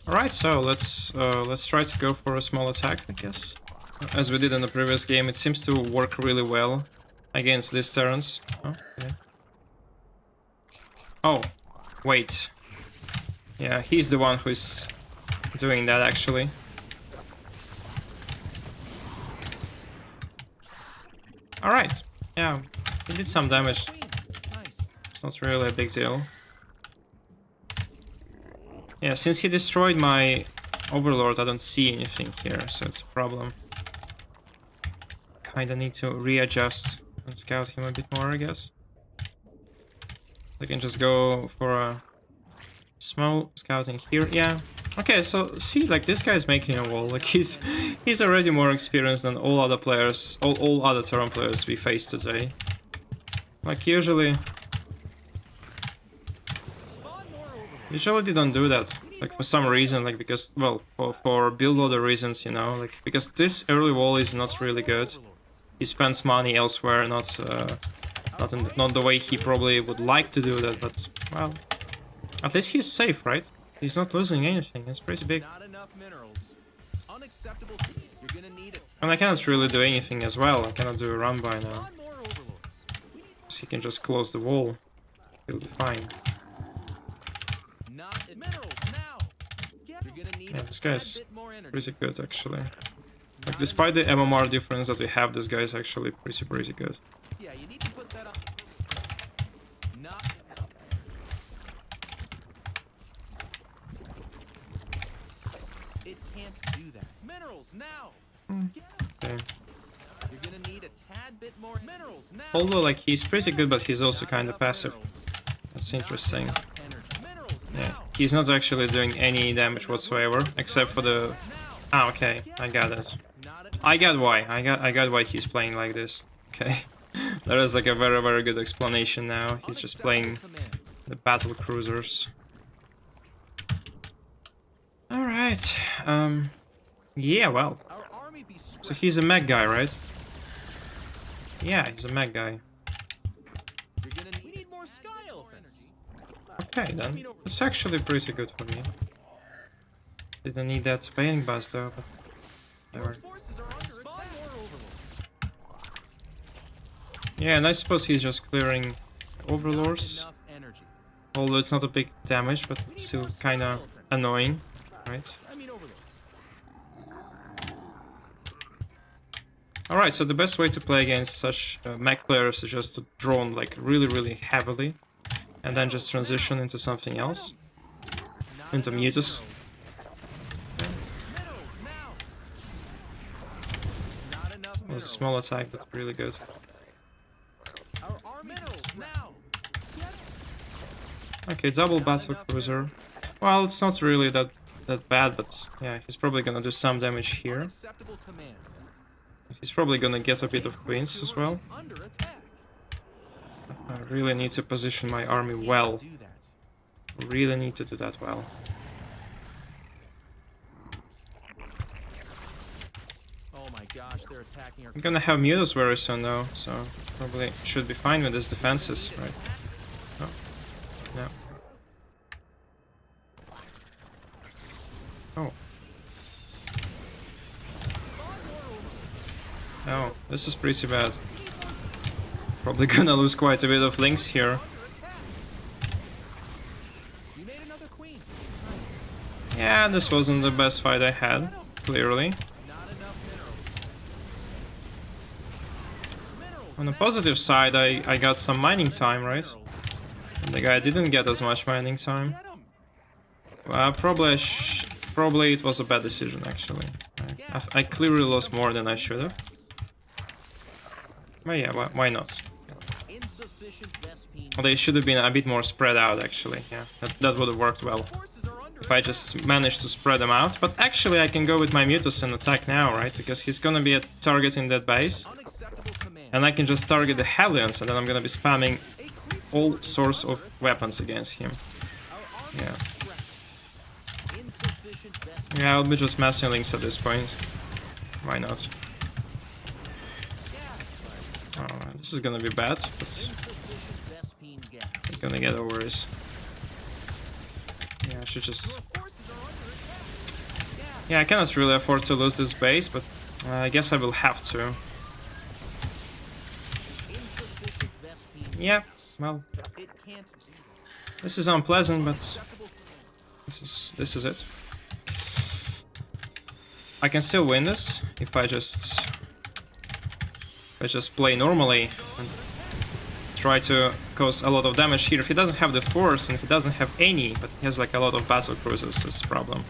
Alright, so let's try to go for a small attack, I guess. As we did in the previous game, it seems to work really well against these turns. Oh, okay. Oh, wait. Yeah, he's the one who's doing that, actually. Alright, yeah, he did some damage. It's not really a big deal. Yeah, since he destroyed my Overlord, I don't see anything here, so it's a problem. Kinda need to readjust and scout him a bit more, I guess. I can just go for a small scouting here. Yeah. Okay, so see, like this guy is making a wall. Like he's already more experienced than all other players, all other Terran players we face today. Like usually they don't do that. Like for some reason, like because, well, for build loader reasons, you know, like because this early wall is not really good. He spends money elsewhere, not the way he probably would like to do that, but well, at least he's safe, right? He's not losing anything. It's pretty big. And I cannot really do anything as well. I cannot do a run by now. So he can just close the wall. He'll be fine. Yeah, this guy's pretty good, actually. Like, despite the MMR difference that we have, this guy is actually pretty good. Yeah, you need to put that on. It can't do that. Minerals now. Okay. You're gonna need a tad bit more minerals now. Although, like, he's pretty good, but he's also kind of passive. That's interesting. Yeah, he's not actually doing any damage whatsoever, except for the... Ah, okay, I got it. I got why. I got why he's playing like this. Okay. That is like a very, very good explanation now. He's just playing the battle cruisers. Alright. Yeah, well. So he's a mech guy, right? Yeah, he's a mech guy. Okay, then. It's actually pretty good for me. Didn't need that spelling buzz though, but whatever. Yeah, and I suppose he's just clearing overlords. Although it's not a big damage, but still kinda annoying, right? Alright, so the best way to play against such mech players is just to drone like really heavily. And then just transition into something else. Into Mutus. It was a small attack, but really good. Okay, double battle cruiser. Well, it's not really that bad, but yeah, he's probably gonna do some damage here. He's probably gonna get a bit of queens as well. I really need to position my army well. Really need to do that well. I'm gonna have Mutus very soon though, so probably should be fine with his defenses, right? Oh, no. Oh. Oh, this is pretty bad. Probably gonna lose quite a bit of links here. Yeah, this wasn't the best fight I had, clearly. On the positive side, I got some mining time, right? And the guy didn't get as much mining time. Well, probably it was a bad decision, actually. I clearly lost more than I should have. But yeah, why not? They should have been a bit more spread out, actually. Yeah, that would have worked well. If I just managed to spread them out. But actually, I can go with my Mutus and attack now, right? Because he's gonna be a target in that base. And I can just target the Hellions, and then I'm gonna be spamming all sorts of weapons against him. Yeah. Yeah, I'll be just massing links at this point. Why not? Oh, this is gonna be bad, but I'm gonna get over this. Yeah, I should just... Yeah, I cannot really afford to lose this base, but I guess I will have to. Yeah, well, this is unpleasant, but this is it. I can still win this if I just play normally and try to cause a lot of damage here. If he doesn't have the force and he doesn't have any, but he has like a lot of battle cruisers, that's the problem.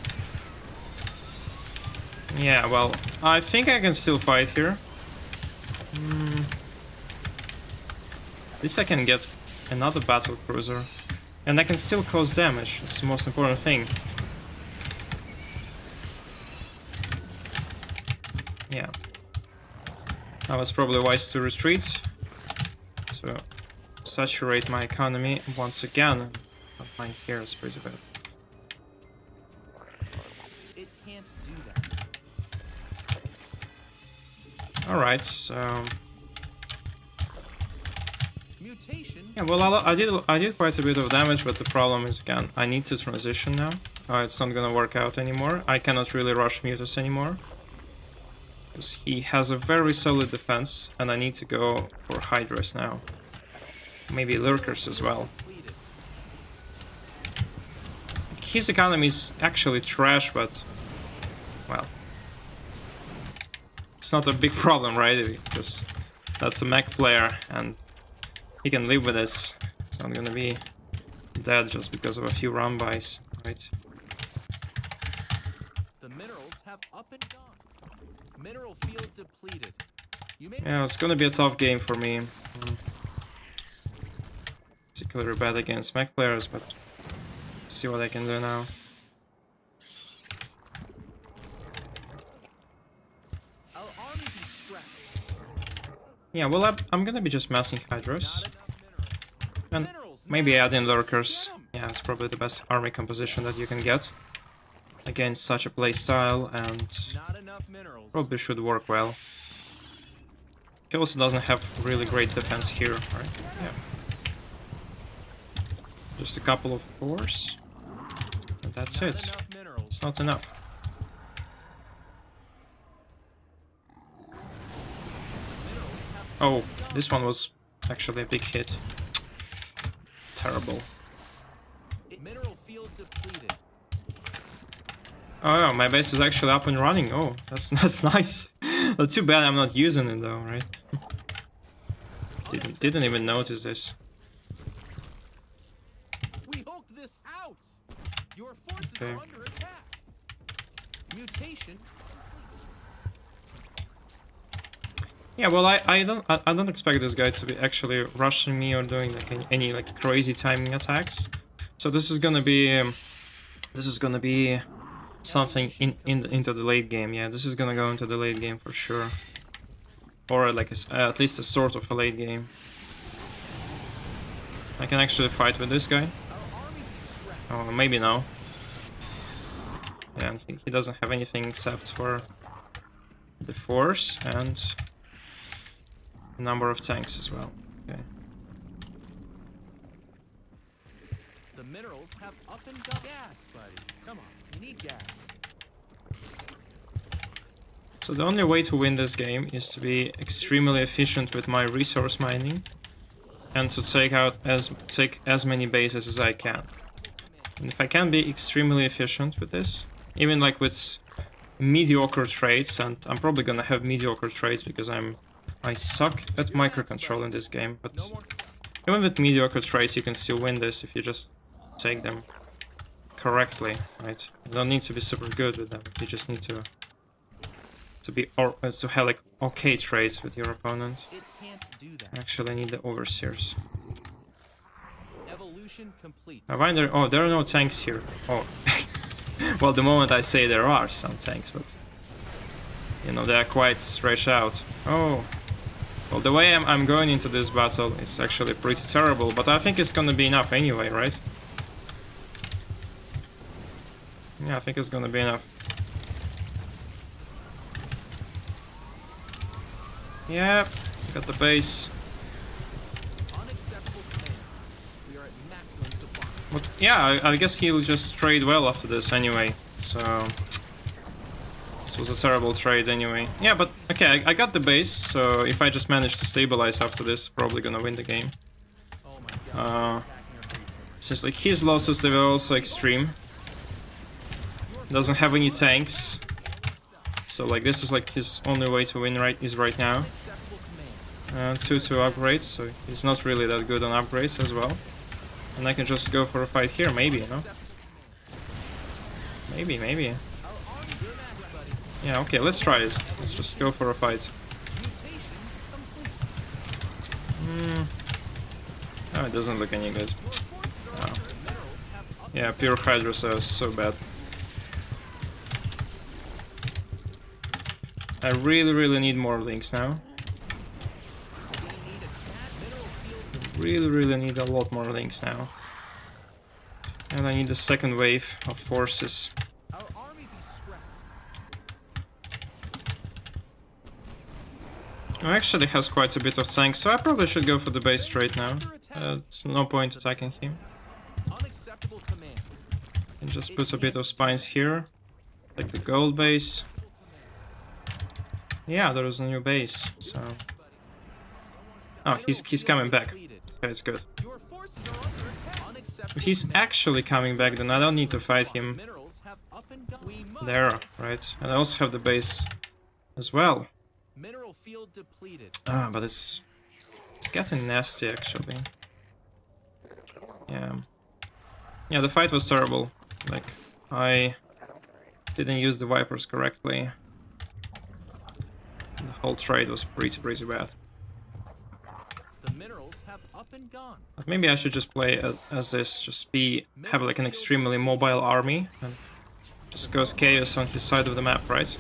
Yeah, well, I think I can still fight here. At least I can get another battle cruiser. And I can still cause damage, that's the most important thing. Yeah. Now it's probably wise to retreat. To saturate my economy once again. But mine here is pretty bad. Alright, so... Yeah, well, I did quite a bit of damage, but the problem is, again, I need to transition now. It's not gonna work out anymore. I cannot really rush Mutus anymore. Because he has a very solid defense, and I need to go for Hydras now. Maybe Lurkers as well. His economy is actually trash, but... well... it's not a big problem, right? Because that's a mech player, and he can live with this. It's not gonna be dead just because of a few run-bys, right? The minerals have up and gone. Mineral field depleted. Yeah, it's gonna be a tough game for me. Particularly bad against mech players, but see what I can do now. Our army be scrapped. Yeah, well, I'm gonna be just massing Hydros. Not enough minerals. And Minerals, maybe now. add in Lurkers. Get 'em. Yeah, it's probably the best army composition that you can get against such a playstyle, and Not enough minerals. probably should work well. He also doesn't have really great defense here, right? Yeah. Just a couple of cores. And that's Not it. enough minerals. It's not enough. Oh, this one was actually a big hit. Terrible. Mineral field depleted. Oh, yeah, my base is actually up and running. Oh, that's nice. Well, too bad I'm not using it though, right? Didn't even notice this. We hulked this out. Your forces Okay. are under attack. Mutation. Yeah, well, I don't expect this guy to be actually rushing me or doing like any like crazy timing attacks. So this is gonna be something into the late game. Yeah, this is gonna go into the late game for sure, or like at least a sort of a late game. I can actually fight with this guy. Our army be scrapped. Oh, maybe no. Yeah, and he doesn't have anything except for the force and a number of tanks as well. Okay. The minerals have up and down. Gas, buddy. Come on, we need gas. So the only way to win this game is to be extremely efficient with my resource mining and to take as many bases as I can. And if I can be extremely efficient with this, even like with mediocre trades, and I'm probably gonna have mediocre trades because I suck at microcontrol in this game, but No more. even with mediocre trades you can still win this if you just take them correctly, right? You don't need to be super good with them, you just need to have like okay trades with your opponent. It can't do I that. actually need the overseers. Evolution complete. I wonder, oh, there are no tanks here. Oh, well, the moment I say there are some tanks, but you know, they are quite stretched out. Oh, well, the way I'm going into this battle is actually pretty terrible, but I think it's gonna be enough anyway, right? Yeah, I think it's gonna be enough. Yep, got the base. Unacceptable command. We are at maximum supply. But yeah, I guess he'll just trade well after this anyway, so... This was a terrible trade anyway. Yeah, but okay, I got the base, so if I just manage to stabilize after this, probably gonna win the game. Oh my god. Attacking our region. Since like his losses, they were also extreme. Doesn't have any tanks. So like this is like his only way to win right now. Unacceptable command. 2 upgrades, so he's not really that good on upgrades as well. And I can just go for a fight here, maybe, you know? Maybe. Our army is max, buddy. Yeah, okay, let's try it. Let's just go for a fight. Mutation complete. Oh, it doesn't look any good. Your forces are under. Minerals have up. Yeah, pure Hydros are so bad. I really need more links now. We need a tad mineral field. Really need a lot more links now. And I need a second wave of forces. Our army be scrapped. He actually has quite a bit of tanks, so I probably should go for the base trade now. It's no point attacking him. Unacceptable command. And just put a bit of spines here. Like the gold base. Yeah, there is a new base, so... Oh, he's coming back. Depleted. Okay, it's good. Your forces are under attack. Unacceptable. If he's actually coming back, then I don't need to fight him Minerals have up and gone. We must. there, right? And I also have the base as well. Mineral field depleted. Ah, but it's getting nasty actually. Yeah. Yeah, the fight was terrible. Like, I didn't use the Vipers correctly. The whole trade was pretty bad. The minerals have have up and gone. But maybe I should just play as this, just have like an extremely mobile army and just goes chaos on his side of the map, right?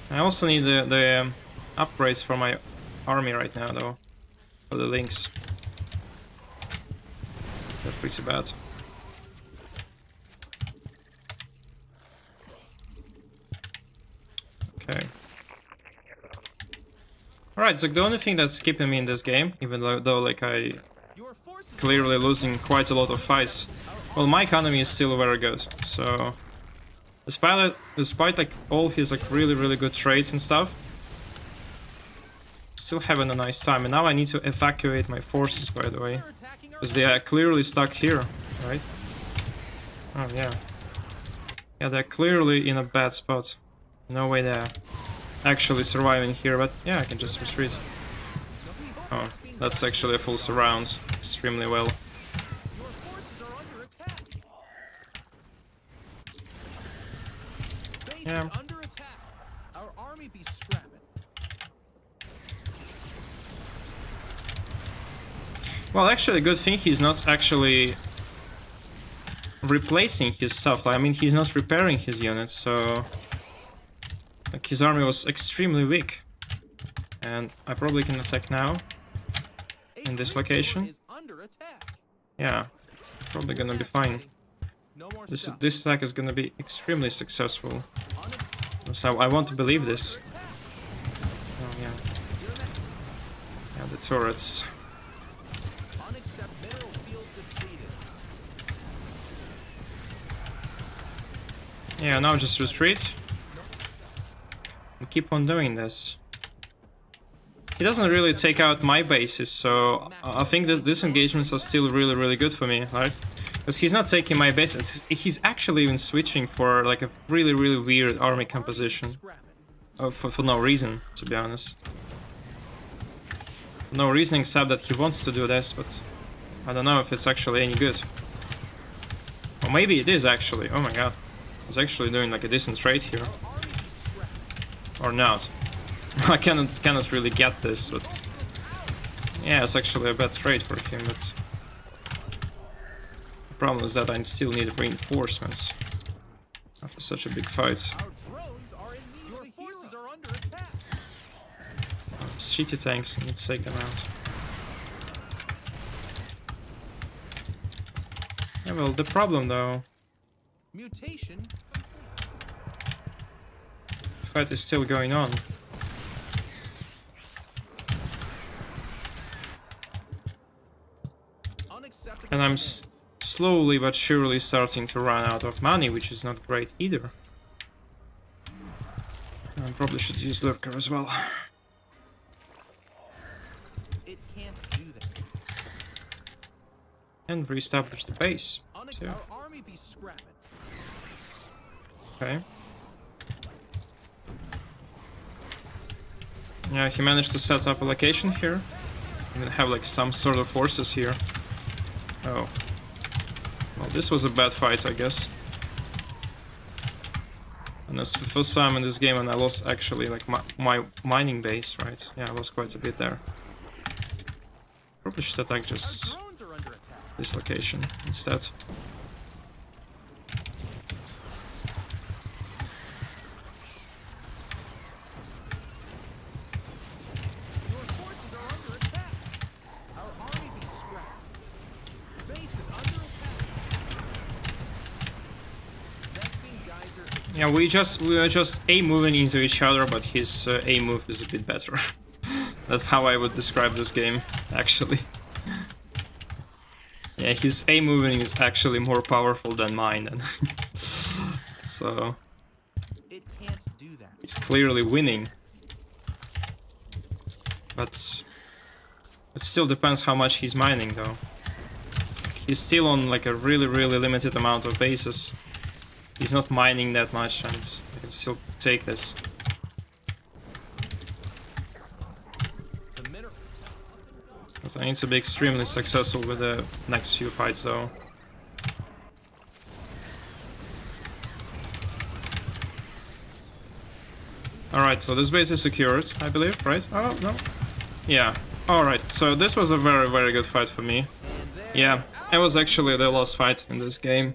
I also need the upgrades for my army right now, though, for the links. They're pretty bad. Okay. Alright, so the only thing that's keeping me in this game, even though like I clearly losing quite a lot of fights, well, my economy is still very good. So despite like all his like really good trades and stuff, still having a nice time. And now I need to evacuate my forces, by the way, because they are clearly stuck here, right? Oh yeah, yeah, they're clearly in a bad spot. No way they're actually surviving here, but yeah, I can just retreat. Oh, that's actually a full surround. Extremely well. Yeah. Our army be scrapping. Well, actually, a good thing he's not actually replacing his stuff. I mean, he's not repairing his units, so like his army was extremely weak. And I probably can attack now in this location. Yeah, probably gonna be fine. This attack is gonna be extremely successful. So I want to believe this. Oh yeah. Yeah, the turrets. Yeah, now just retreat. And keep on doing this. He doesn't really take out my bases, so I think that these engagements are still really good for me, right? Because he's not taking my bases. He's actually even switching for like a really weird army composition. For no reason, to be honest. No reason except that he wants to do this, but I don't know if it's actually any good. Or maybe it is actually. Oh my god. He's actually doing like a decent trade here. Or not. I cannot really get this, but yeah, it's actually a bad trade for him, but the problem is that I still need reinforcements after such a big fight. It's shitty tanks, I need to take them out. Yeah, well, the problem though, mutation. The fight is still going on. And I'm slowly but surely starting to run out of money, which is not great either. I probably should use Lurker as well. It can't do that. And reestablish the base. Too. Our army be scrapping. Okay. Yeah, he managed to set up a location here. And then have like some sort of forces here. Oh. Well, this was a bad fight, I guess. And that's the first time in this game and I lost actually like my mining base, right? Yeah, I lost quite a bit there. Probably should attack just this location instead. Yeah, we are just A moving into each other, but his A move is a bit better. That's how I would describe this game, actually. Yeah, his A moving is actually more powerful than mine, and so it can't do that. He's clearly winning. But it still depends how much he's mining, though. He's still on like a really limited amount of bases. He's not mining that much, and I can still take this. But I need to be extremely successful with the next few fights, though. Alright, so this base is secured, I believe, right? Oh, no. Yeah. Alright, so this was a very, very good fight for me. Yeah, it was actually the last fight in this game.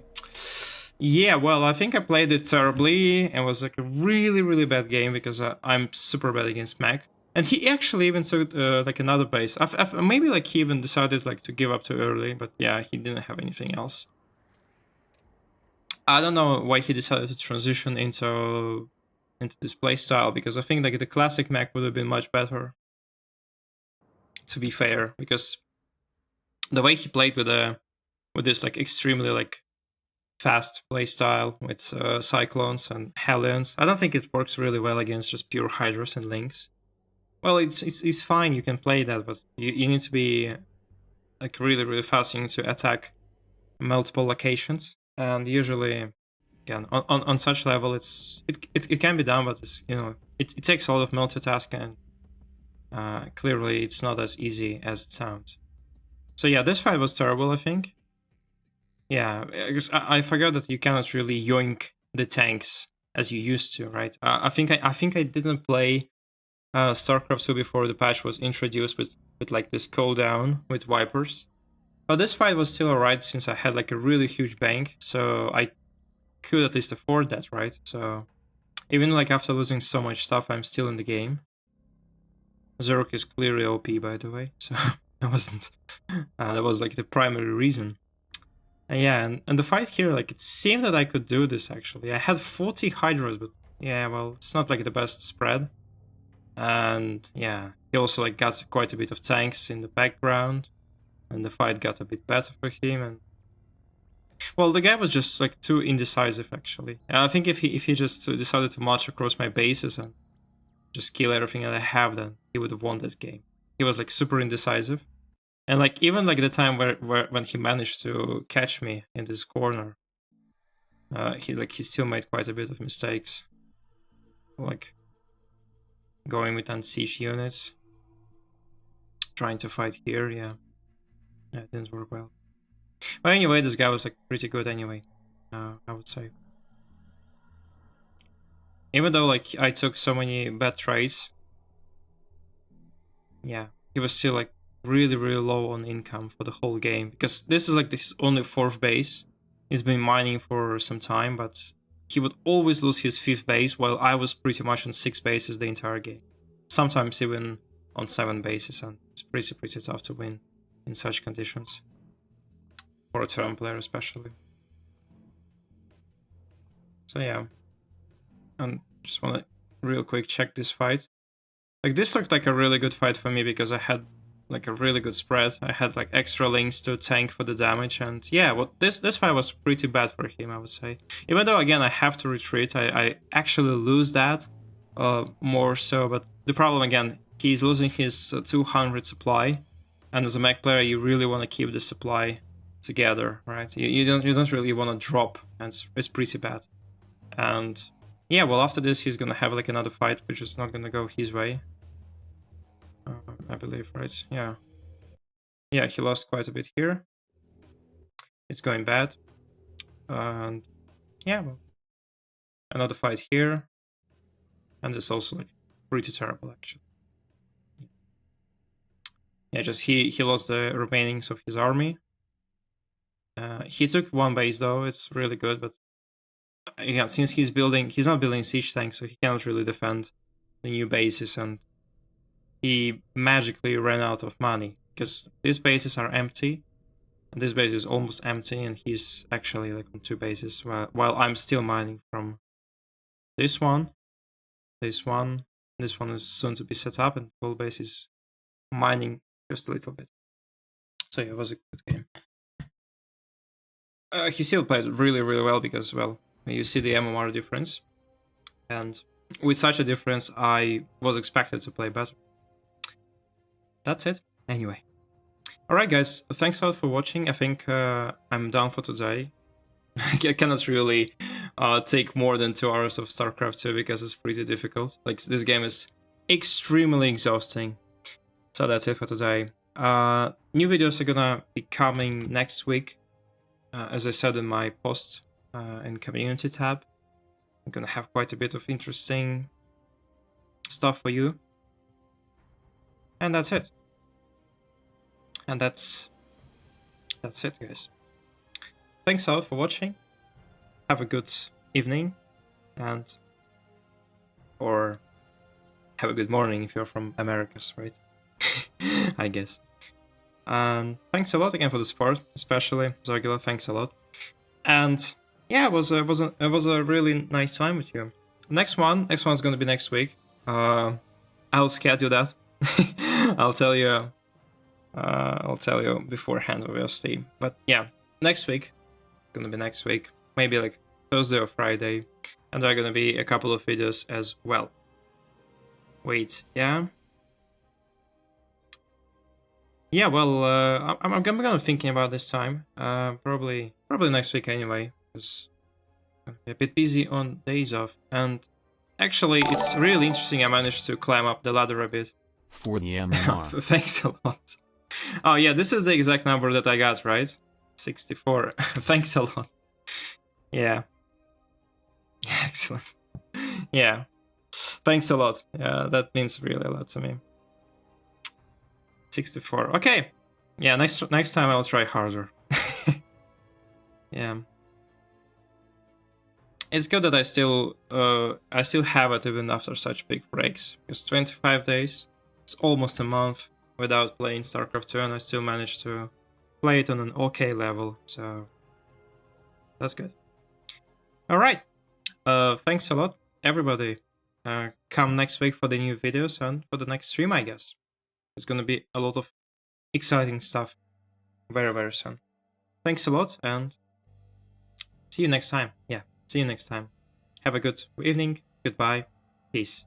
Yeah, well, I think I played it terribly. It was like a really, really bad game because I'm super bad against Mac. And he actually even took like another base. Maybe like he even decided like to give up too early, but yeah, he didn't have anything else. I don't know why he decided to transition into this playstyle, because I think like the classic Mac would have been much better. To be fair, because the way he played with this like extremely like fast playstyle with Cyclones and Hellions, I don't think it works really well against just pure Hydras and Lynx. Well, it's fine, you can play that, but you need to be like really, really fast. You need to attack multiple locations, and usually, again, on such level, it can be done, but it's, you know, it takes a lot of multitasking, and clearly it's not as easy as it sounds. So yeah, this fight was terrible, I think. Yeah, because I forgot that you cannot really yoink the tanks as you used to, right? I think I didn't play StarCraft 2 before the patch was introduced with like this cooldown with Vipers. But this fight was still alright since I had like a really huge bank, so I could at least afford that, right? So even like after losing so much stuff, I'm still in the game. Zerg is clearly OP, by the way, so that wasn't that was like the primary reason. And yeah, and the fight here, like, it seemed that I could do this actually. I had 40 Hydras, but yeah, well, it's not like the best spread. And yeah, he also like got quite a bit of tanks in the background, and the fight got a bit better for him. And well, the guy was just like too indecisive actually. And I think if he just decided to march across my bases and just kill everything that I have, then he would have won this game. He was like super indecisive. And like even like the time where when he managed to catch me in this corner, he still made quite a bit of mistakes, like going with unsiege units, trying to fight here. Yeah, it didn't work well. But anyway, this guy was like pretty good anyway. I would say, even though like I took so many bad trades, yeah, he was still like really, really low on income for the whole game, because this is like his only 4th base. He's been mining for some time, but he would always lose his 5th base, while I was pretty much on 6 bases the entire game. Sometimes even on 7 bases, and it's pretty tough to win in such conditions. For a turn player especially. So yeah. And just wanna real quick check this fight. Like, this looked like a really good fight for me because I had like a really good spread. I had like extra links to tank for the damage, and yeah, well, this fight was pretty bad for him, I would say. Even though again I have to retreat, I actually lose that more so. But the problem again, he's losing his 200 supply, and as a mech player, you really want to keep the supply together, right? You don't really want to drop, and it's pretty bad. And yeah, well, after this he's gonna have like another fight, which is not gonna go his way. I believe, right? Yeah. Yeah, he lost quite a bit here. It's going bad. And yeah, well, another fight here. And it's also like pretty terrible actually. Yeah, just he lost the remainings of his army. He took 1 base though, it's really good, but yeah, since he's not building siege tanks, so he cannot really defend the new bases, and he magically ran out of money because these bases are empty, and this base is almost empty, and he's actually like on 2 bases, while I'm still mining from this one. This one is soon to be set up, and the whole base is mining just a little bit. So yeah, it was a good game. He still played really, really well because, well, you see the MMR difference, and with such a difference, I was expected to play better. That's it. Anyway. Alright guys, thanks a lot for watching. I think I'm done for today. I cannot really take more than 2 hours of StarCraft 2 because it's pretty difficult. Like, this game is extremely exhausting. So that's it for today. New videos are gonna be coming next week. As I said in my post in community tab, I'm gonna have quite a bit of interesting stuff for you. And that's it. And that's it, guys. Thanks all for watching. Have a good evening, and or have a good morning if you're from Americas, right? I guess. And thanks a lot again for the support, especially Zogila. Thanks a lot. And yeah, it was a really nice time with you. Next one's gonna be next week. I'll schedule that. I'll tell you beforehand, obviously. But yeah, next week, gonna be next week, maybe like Thursday or Friday, and there are gonna be a couple of videos as well. Wait, yeah. Yeah, well, I'm gonna thinking about this time. Probably next week anyway, because I'm a bit busy on days off. And actually, it's really interesting. I managed to climb up the ladder a bit. For the MMR. Thanks a lot. Oh yeah, this is the exact number that I got, right? 64. Thanks a lot. Yeah. Excellent. Yeah. Thanks a lot. Yeah, that means really a lot to me. 64. Okay. Yeah, next time I'll try harder. Yeah. It's good that I still have it even after such big breaks. Because 25 days, it's almost a month without playing StarCraft 2, and I still managed to play it on an okay level. So that's good. All right. Thanks a lot, everybody. Come next week for the new videos and for the next stream, I guess. There's gonna be a lot of exciting stuff very, very soon. Thanks a lot, and see you next time. Yeah, see you next time. Have a good evening. Goodbye. Peace.